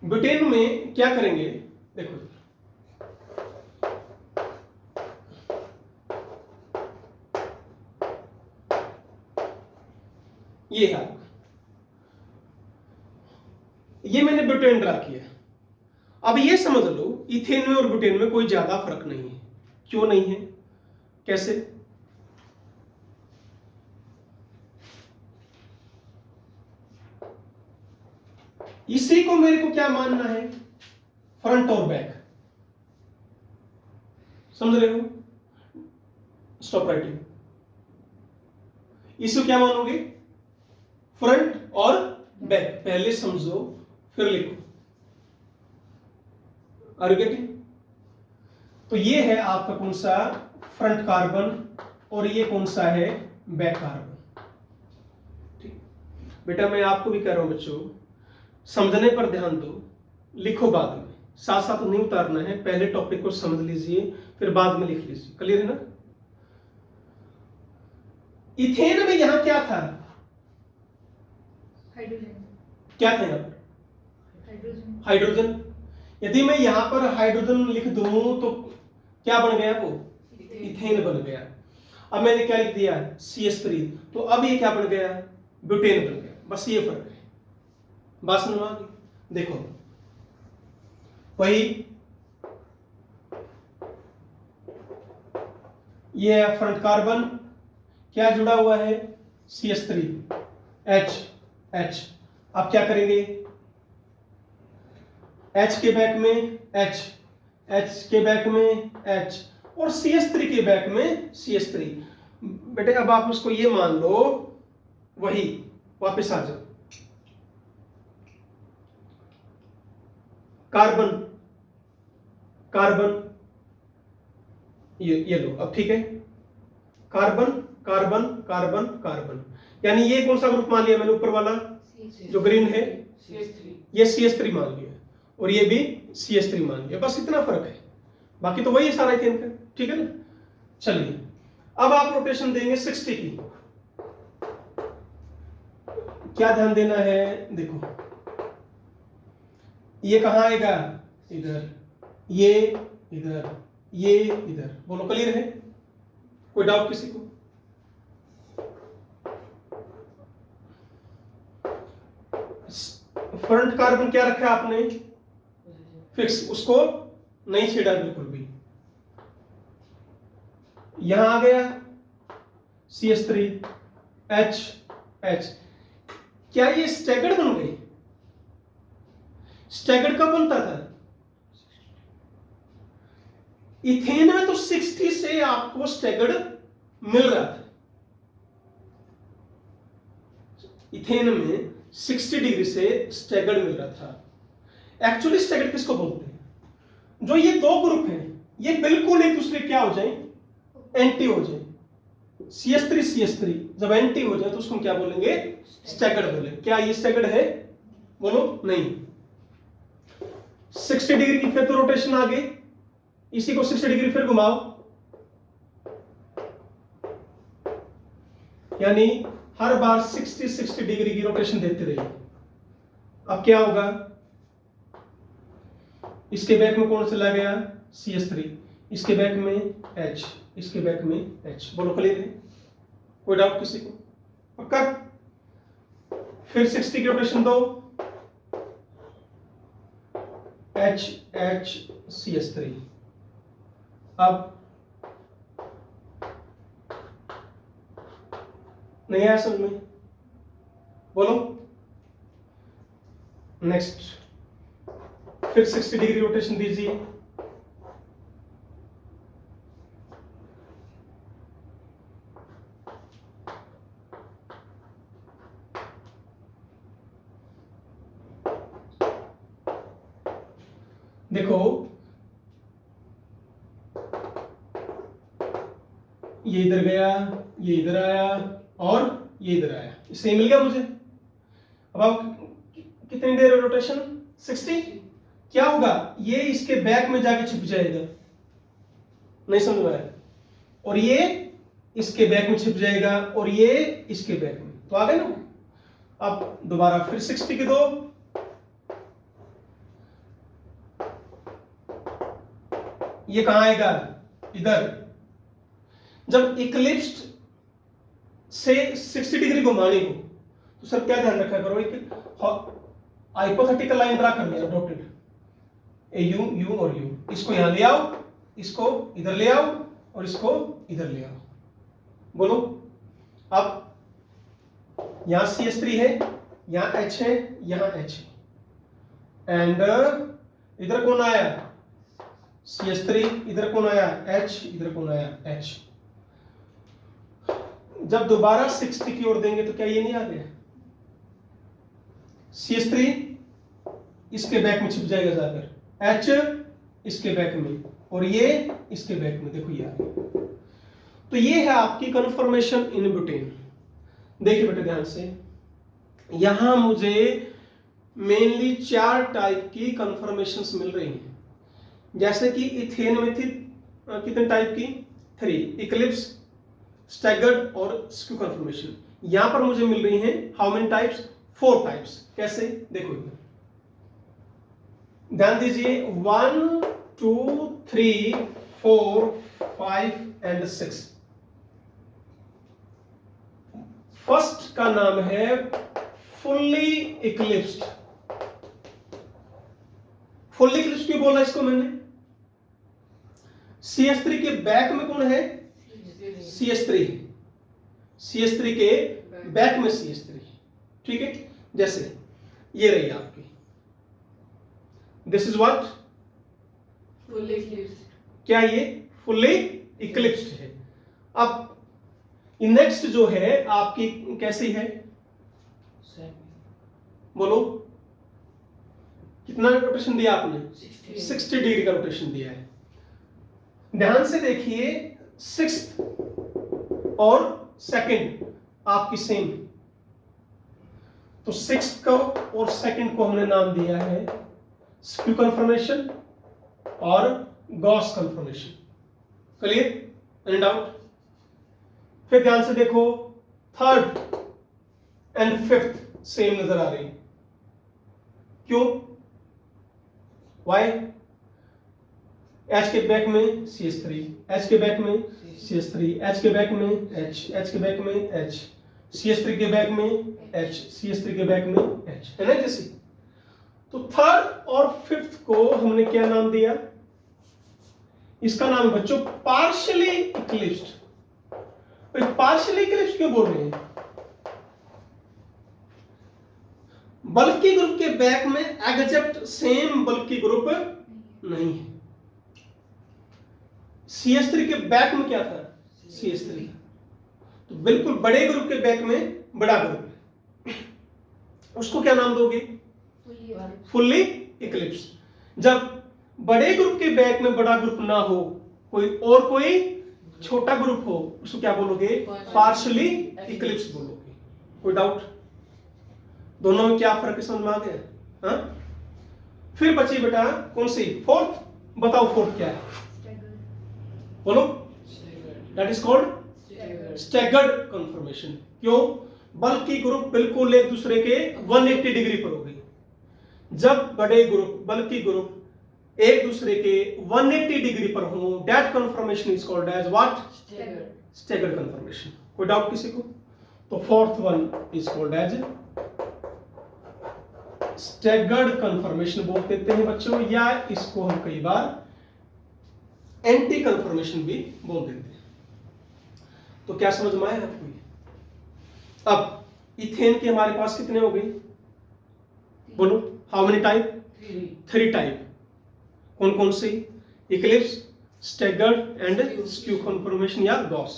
ब्यूटेन में क्या करेंगे, देखो ये है, ये मैंने ब्यूटेन ड्रा किया। अब ये समझ लो इथेन में और ब्यूटेन में कोई ज्यादा फर्क नहीं है। क्यों नहीं है, कैसे? इसी को मेरे को क्या मानना है, फ्रंट और बैक, समझ रहे हो? Stop writing. इसको क्या मानोगे, फ्रंट और बैक। पहले समझो फिर लिखो। Are you getting? तो ये है आपका कौन सा, फ्रंट कार्बन, और ये कौन सा है, बैक कार्बन। ठीक बेटा, मैं आपको भी कह रहा हूं बच्चों, समझने पर ध्यान दो, लिखो बाद में, साथ साथ नहीं उतारना है। पहले टॉपिक को समझ लीजिए, फिर बाद में लिख लीजिए। क्लियर है ना? इथेन में यहां क्या था, हाइड्रोजन। क्या था यहां पर, हाइड्रोजन। हाइड्रोजन। यदि मैं यहां पर हाइड्रोजन लिख दूं तो क्या बन गया, वो इथेन बन गया। अब मैंने क्या लिख दिया, CH3, तो अब ये क्या बन गया, ब्यूटेन बन गया। बस ये फर्क है, बात समझ में आ गई? देखो वही, ये है फ्रंट कार्बन, क्या जुड़ा हुआ है, CH3, H। अब क्या करेंगे, H के बैक में H के बैक में H, और CH3 के बैक में CH3। बेटे अब आप उसको ये मान लो, वही वापस आ जाओ, कार्बन कार्बन, ये लो। अब ठीक है, कार्बन कार्बन कार्बन कार्बन, यानी ये कौन सा ग्रुप मान लिया मैंने, ऊपर वाला जो ग्रीन है, ये CH3 मान लिया, और ये भी CH3 मान लिया। बस इतना फर्क है, बाकी तो वही है सारा इथेन का। ठीक है ना? चलिए अब आप रोटेशन देंगे 60 की। क्या ध्यान देना है, देखो ये कहां आएगा, इधर, ये इधर, ये इधर। बोलो क्लियर है? कोई डाउट किसी को? फ्रंट कार्बन क्या रखा आपने, फिक्स, उसको नहीं छेड़ा बिल्कुल भी। यहां आ गया CH3, H। क्या ये स्टैगर्ड बन गई? स्टैगर्ड कब बनता था, इथेन में तो 60 से आपको स्टैगर्ड मिल रहा था। इथेन में 60 डिग्री से स्टैगर्ड मिल रहा था। एक्चुअली स्टैगर्ड किसको बोलते हैं, जो ये दो ग्रुप हैं ये बिल्कुल एक दूसरे क्या हो जाए, एंटी हो जाए। CH3 जब एंटी हो जाए तो उसको हम क्या बोलेंगे, स्टैगर्ड बोले। क्या ये स्टैगर्ड है, बोलो नहीं। 60 डिग्री की फिर तो रोटेशन आ गई, इसी को 60 डिग्री फिर घुमाओ, यानी हर बार 60 डिग्री की रोटेशन देते रहिए। अब क्या होगा, इसके बैक में कौन चला गया, CH3, इसके बैक में H, इसके बैक में H। बोलो क्लियर है? कोई डाउट किसी को? पक्का? फिर 60 की रोटेशन दो, H CH3। अब नहीं आया समझ में? बोलो नेक्स्ट, फिर 60 डिग्री रोटेशन दीजिए। देखो ये इधर गया, ये इधर आया, और ये इधर आया, इससे मिल गया मुझे। अब आप कितनी देर रोटेशन, 60। क्या होगा, ये इसके बैक में जाके छिप जाएगा, नहीं समझ में आया? और ये इसके बैक में छिप जाएगा और ये इसके बैक में, तो आ गए ना। अब दोबारा फिर 60 के दो, ये कहां आएगा? इधर। जब इक्लिप्स्ड से 60 डिग्री घुमाने को, तो सर क्या ध्यान रखा करो, एक हाइपोथेटिकल लाइन ड्रा करनी है डॉटेड, ए यू यू और यू, इसको यहां ले आओ, इसको इधर ले आओ और इसको इधर ले आओ। बोलो अब यहां CS3 है, यहां H है, यहां H है, एंड इधर कौन आया? CS3, इधर कौन आया? H, इधर कौन आया? H। जब दोबारा 60 की ओर देंगे तो क्या ये नहीं आ गया? CS3 इसके बैक में छिप जाएगा जाकर, H इसके बैक में और ये इसके बैक में, देखो ये आ गया। तो ये है आपकी कन्फर्मेशन इन ब्यूटेन। देखिए बेटे ध्यान से, यहां मुझे मेनली 4 टाइप की कन्फर्मेशंस मिल रही हैं। जैसे कि इथेन में थी कितने टाइप की? 3, इक्लिप्स, स्टैगर्ड और स्क्यू कन्फर्मेशन। यहां पर मुझे मिल रही हैं हाउ मेनी टाइप्स? 4 टाइप्स। कैसे? देखो ध्यान दीजिए, 1 2 3 4 5 एंड 6। फर्स्ट का नाम है फुल्ली इक्लिप्स्ड। फुल्ली इक्लिप्स्ड क्यों बोला इसको मैंने? CS3 के बैक में कौन है? CS3। CS3 के बैक में CS3, ठीक है। जैसे ये रही आपकी, this is what? Fully eclipsed. क्या ये फुल्ली इक्लिप्स्ड है? अब नेक्स्ट जो है आपकी कैसी है? बोलो कितना रोटेशन दिया आपने? 60 डिग्री का रोटेशन दिया है। ध्यान से देखिए, 6th और 2nd आपकी सेम, तो 6th को और 2nd को हमने नाम दिया है स्क्यू कन्फर्मेशन और gauche conformation. Clear? Any doubt? फिर ध्यान से देखो, 3rd एंड 5th सेम नजर आ रही, क्यों? वाई? H के बैक में CS3, H के बैक में CS3, H के बैक में H, H के बैक में H, CS3 के बैक में H, CS3 के बैक में H, है ना जैसे? तो 3rd और 5th को हमने क्या नाम दिया? इसका नाम है बच्चों पार्शियली इक्लिप्स्ड। पार्शियली इक्लिप्स्ड क्यों बोल रहे हैं? बल्कि ग्रुप के बैक में एग्जैक्ट सेम बल्कि ग्रुप नहीं है। CS3 के बैक में क्या था? CS3। तो बिल्कुल बड़े ग्रुप के बैक में बड़ा ग्रुप, उसको क्या नाम दोगे? Fully eclipsed. जब बड़े ग्रुप के बैक में बड़ा ग्रुप ना हो, कोई छोटा ग्रुप हो, उसको क्या बोलोगे? पार्शियली इक्लिप्स्ड बोलोगे। कोई डाउट? दोनों में क्या फर्क है? समझ में आ गया? हाँ? फिर बची बेटा कौन सी? 4th। बताओ 4th क्या है? बोलो। That is called staggered conformation. क्यों? बल्कि ग्रुप बिल्कुल एक दूसरे के 180 डिग्री पर हो गई। जब बड़े ग्रुप बल्कि ग्रुप एक दूसरे के 180 डिग्री पर हो, that conformation is called as what? Staggered conformation. कोई डाउट किसी को? तो 4th one is called as staggered conformation बोल देते हैं बच्चों, या इसको हम कई बार एंटी कन्फर्मेशन भी बोल देते हैं। तो क्या समझ में आया आपको ये? अब इथेन के हमारे पास कितने हो गए? बोलो हाउ मेनी टाइप? 3 टाइप। कौन कौन से? Eclipse, staggered and skew conformation या गॉस।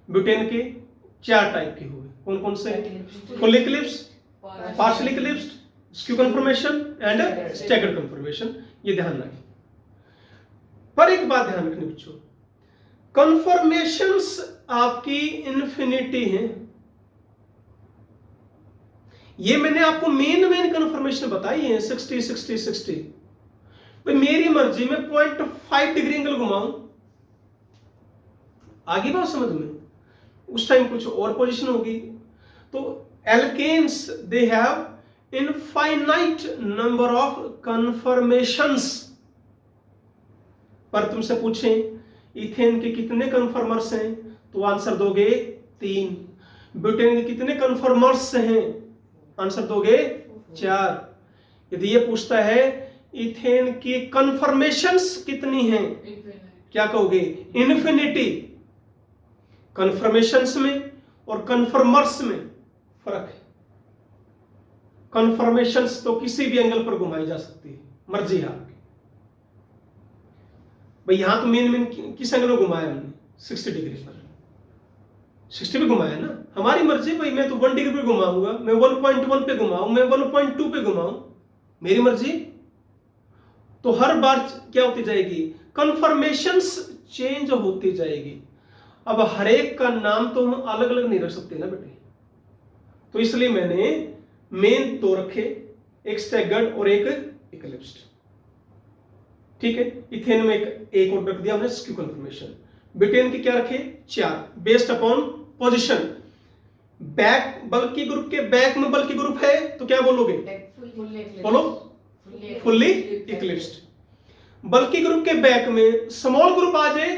ब्यूटेन के 4 टाइप के हुए। कौन कौन से? Full eclipse, partial eclipsed, skew conformation and staggered conformation. ये ध्यान रखें। पर एक बात ध्यान रखनी बच्चों, कन्फर्मेशंस आपकी इन्फिनिटी हैं। ये मैंने आपको मेन कन्फर्मेशन बताई है 60 60 60। भाई मेरी मर्जी में 0.5 डिग्री एंगल घुमाऊं, आगे बात समझ में? उस टाइम कुछ और पोजीशन होगी। तो alkanes they have infinite number of conformations. पर तुमसे पूछें इथेन के कितने कन्फर्मर्स हैं, तो आंसर दोगे 3। ब्यूटेन के कितने कन्फर्मर्स हैं, आंसर दोगे 4। यदि ये पूछता है इथेन की कन्फर्मेशंस कितनी हैं, क्या कहोगे? इन्फिनिटी। कन्फर्मेशंस में और कन्फर्मर्स में फर्क है। कन्फर्मेशंस तो किसी भी एंगल पर घुमाई जा सकती है, मर्जी है आपकी। भाई यहां तो मेन किस एंगल में घुमाया हमने? 60 डिग्री पर। 60 पे घुमाया ना, हमारी मर्जी। भाई मैं तो 1 डिग्री पे घुमाऊंगा, मैं 1.1 पे घुमाऊं, मैं 1.2 पे घुमाऊं, मेरी मर्जी। तो हर बार क्या होती जाएगी? कन्फर्मेशंस चेंज होती जाएगी। अब हर एक का नाम तो हम अलग अलग नहीं रख सकते ना बेटे, तो इसलिए मैंने मेन दो रखे, एक स्टैगर्ड और एक इक्लिप्स्ड। ठीक है, इथेन में एक और रख दिया हमने स्क्यू कन्फर्मेशन। ब्यूटेन के क्या रखे? 4, बेस्ड अपॉन पोजीशन। बैक बल्कि ग्रुप के बैक में बल्कि ग्रुप है तो क्या बोलोगे? बोलो, फुल्ली इक्लिप्स्ड। बल्कि ग्रुप के बैक में स्मॉल ग्रुप आ जाए,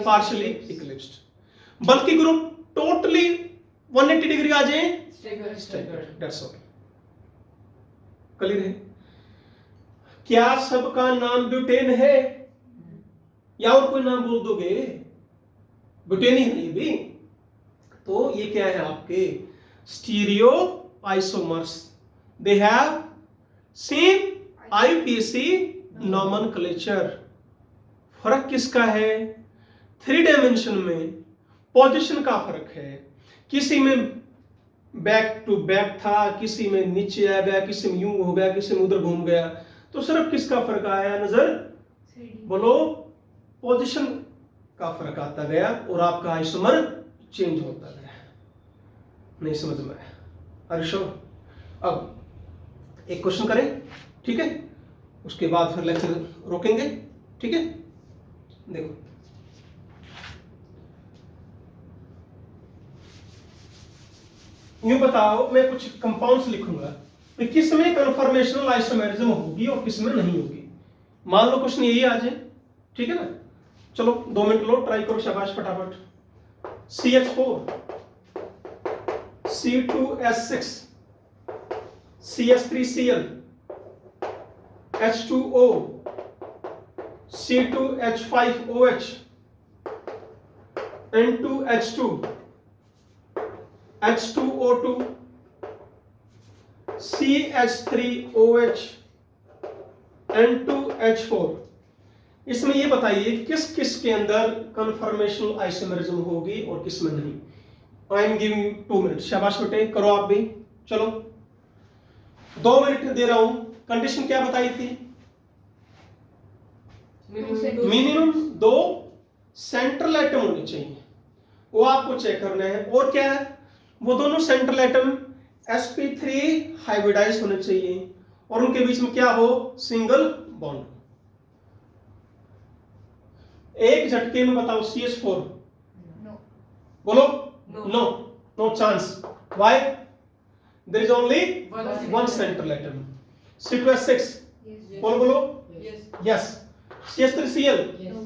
पार्शियली इक्लिप्स्ड। बल्कि ग्रुप टोटली 180 डिग्री आ जाए, स्टैगर्ड। That's all. क्लियर है? क्या सबका नाम ब्यूटेन है या और कोई नाम बोल दोगे? ब्यूटेन ही है ये भी। तो ये क्या है आपके? Stereo isomers. They have same IPC nomenclature. फर्क किसका है? 3 डायमेंशन में पोजीशन का फर्क है। किसी में बैक टू बैक था, किसी में नीचे आ गया, किसी में यूं हो गया, किसी में उधर घूम गया। तो सिर्फ किसका फर्क आया नजर? बोलो, पोजीशन का फर्क आता गया और आपका आइसोमर चेंज होता गया। नहीं समझ में आया? हर्षो, अब एक क्वेश्चन करें, ठीक है? उसके बाद फिर लेक्चर रोकेंगे, ठीक है? देखो, यूं बताओ, मैं कुछ कंपाउंड्स लिखूंगा कि किसमें कन्फर्मेशनल आइसोमेरिज्म होगी और किसमें नहीं होगी। मान लो क्वेश्चन यही आ जाए, ठीक है ना? चलो 2 मिनट लो, ट्राई करो, शाबाश, फटाफट। CH4, C2S6, CS3Cl, H2O, C2H5OH, N2H2, H2O2, CH3OH, N2H4। इसमें ये बताइए किस किस के अंदर कन्फर्मेशनल आइसोमेरिज्म होगी और किस में नहीं। I am giving you 2 minute. शाबाश बेटे, करो आप भी। चलो 2 मिनट दे रहा हूं। कंडीशन क्या बताई थी? मिनिमम 2 सेंट्रल एटम होने चाहिए, वो आपको चेक करना है। और क्या है? वो दोनों सेंट्रल एटम sp3 हाइब्रिडाइज होने चाहिए और उनके बीच में क्या हो? Single bond. एक झटके में बताओ CH4। No. बोलो, No. No, no chance. Why? There is only One one central atom. C2S6, Yes. बोलो बोलो, Yes. Yes. CS3Cl, No.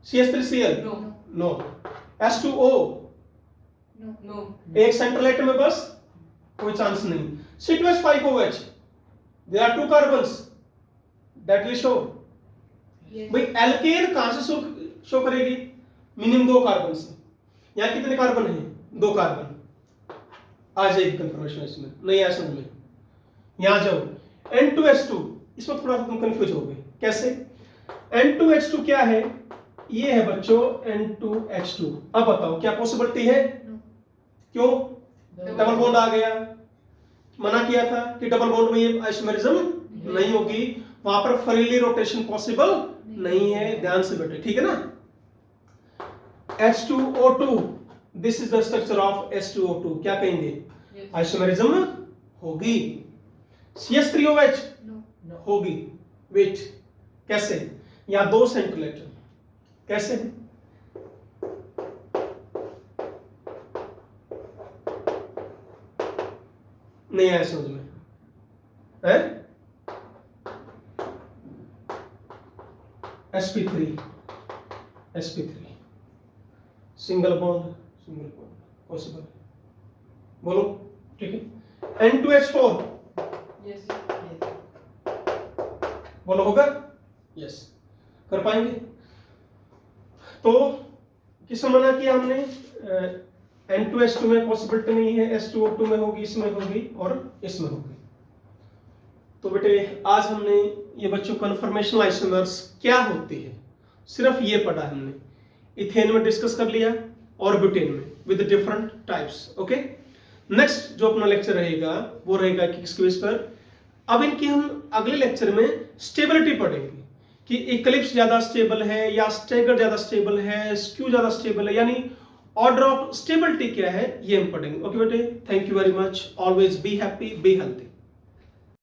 CS3Cl, No. No. H2O, No. एक सेंट्रल एटम में बस, कोई चांस नहीं। C2H5OH, there are 2 carbons, that will show. Yes. भाई alkene कहां से शो करेगी? मिनिमम 2 कार्बन से। यहां कितने कार्बन हैं? 2 कार्बन। आ जाएगी कंफर्मेशन इसमें, नहीं आया समझ में? यहां जाओ, N2H2, इसमें थोड़ा सा तुम कंफ्यूज हो गए। कैसे? N2H2 क्या है? ये है बच्चों N2H2। अब बताओ क्या पॉसिबिलिटी है? No. क्यों? डबल बॉन्ड आ गया। मना किया था कि डबल बॉन्ड में ये आइसोमेरिज्म नहीं होगी, वहां पर फ्रीली रोटेशन पॉसिबल नहीं है। ध्यान से बैठे, ठीक है ना? H2O2, this is the structure of H2O2। क्या कहेंगे? Yes. आइसोमेरिज्म होगी। CS3OH No. होगी। वेट, कैसे? यहां 2 सेंट्रल एटम, कैसे? नहीं आया समझ में है? sp3 सिंगल बॉन्ड पॉसिबल, बोलो ठीक है। N2H4 Yes. बोलो होगा? यस, कर पाएंगे? तो किसमें मना किया हमने? N2H2 में पॉसिबिलिटी नहीं है, H2O2 में होगी, इसमें होगी और इसमें होगी। तो बेटे आज हमने ये बच्चों कन्फर्मेशनल आइसोमर्स क्या होती है सिर्फ ये पढ़ा हमने। इथेन में डिस्कस कर लिया और ब्यूटेन में with different types. Okay, next जो अपना लेक्चर रहेगा वो रहेगा किसके बेस पर? अब इनकी हम अगले लेक्चर में स्टेबिलिटी पढ़ेंगे कि इक्लिप्स ज्यादा स्टेबल है या स्टैगर ज्यादा स्टेबल है, स्क्यू ज्यादा स्टेबल है, यानी ऑर्डर ऑफ स्टेबिलिटी क्या है ये हम पढ़ेंगे। ओके बेटे, thank you very much, always be happy, be healthy.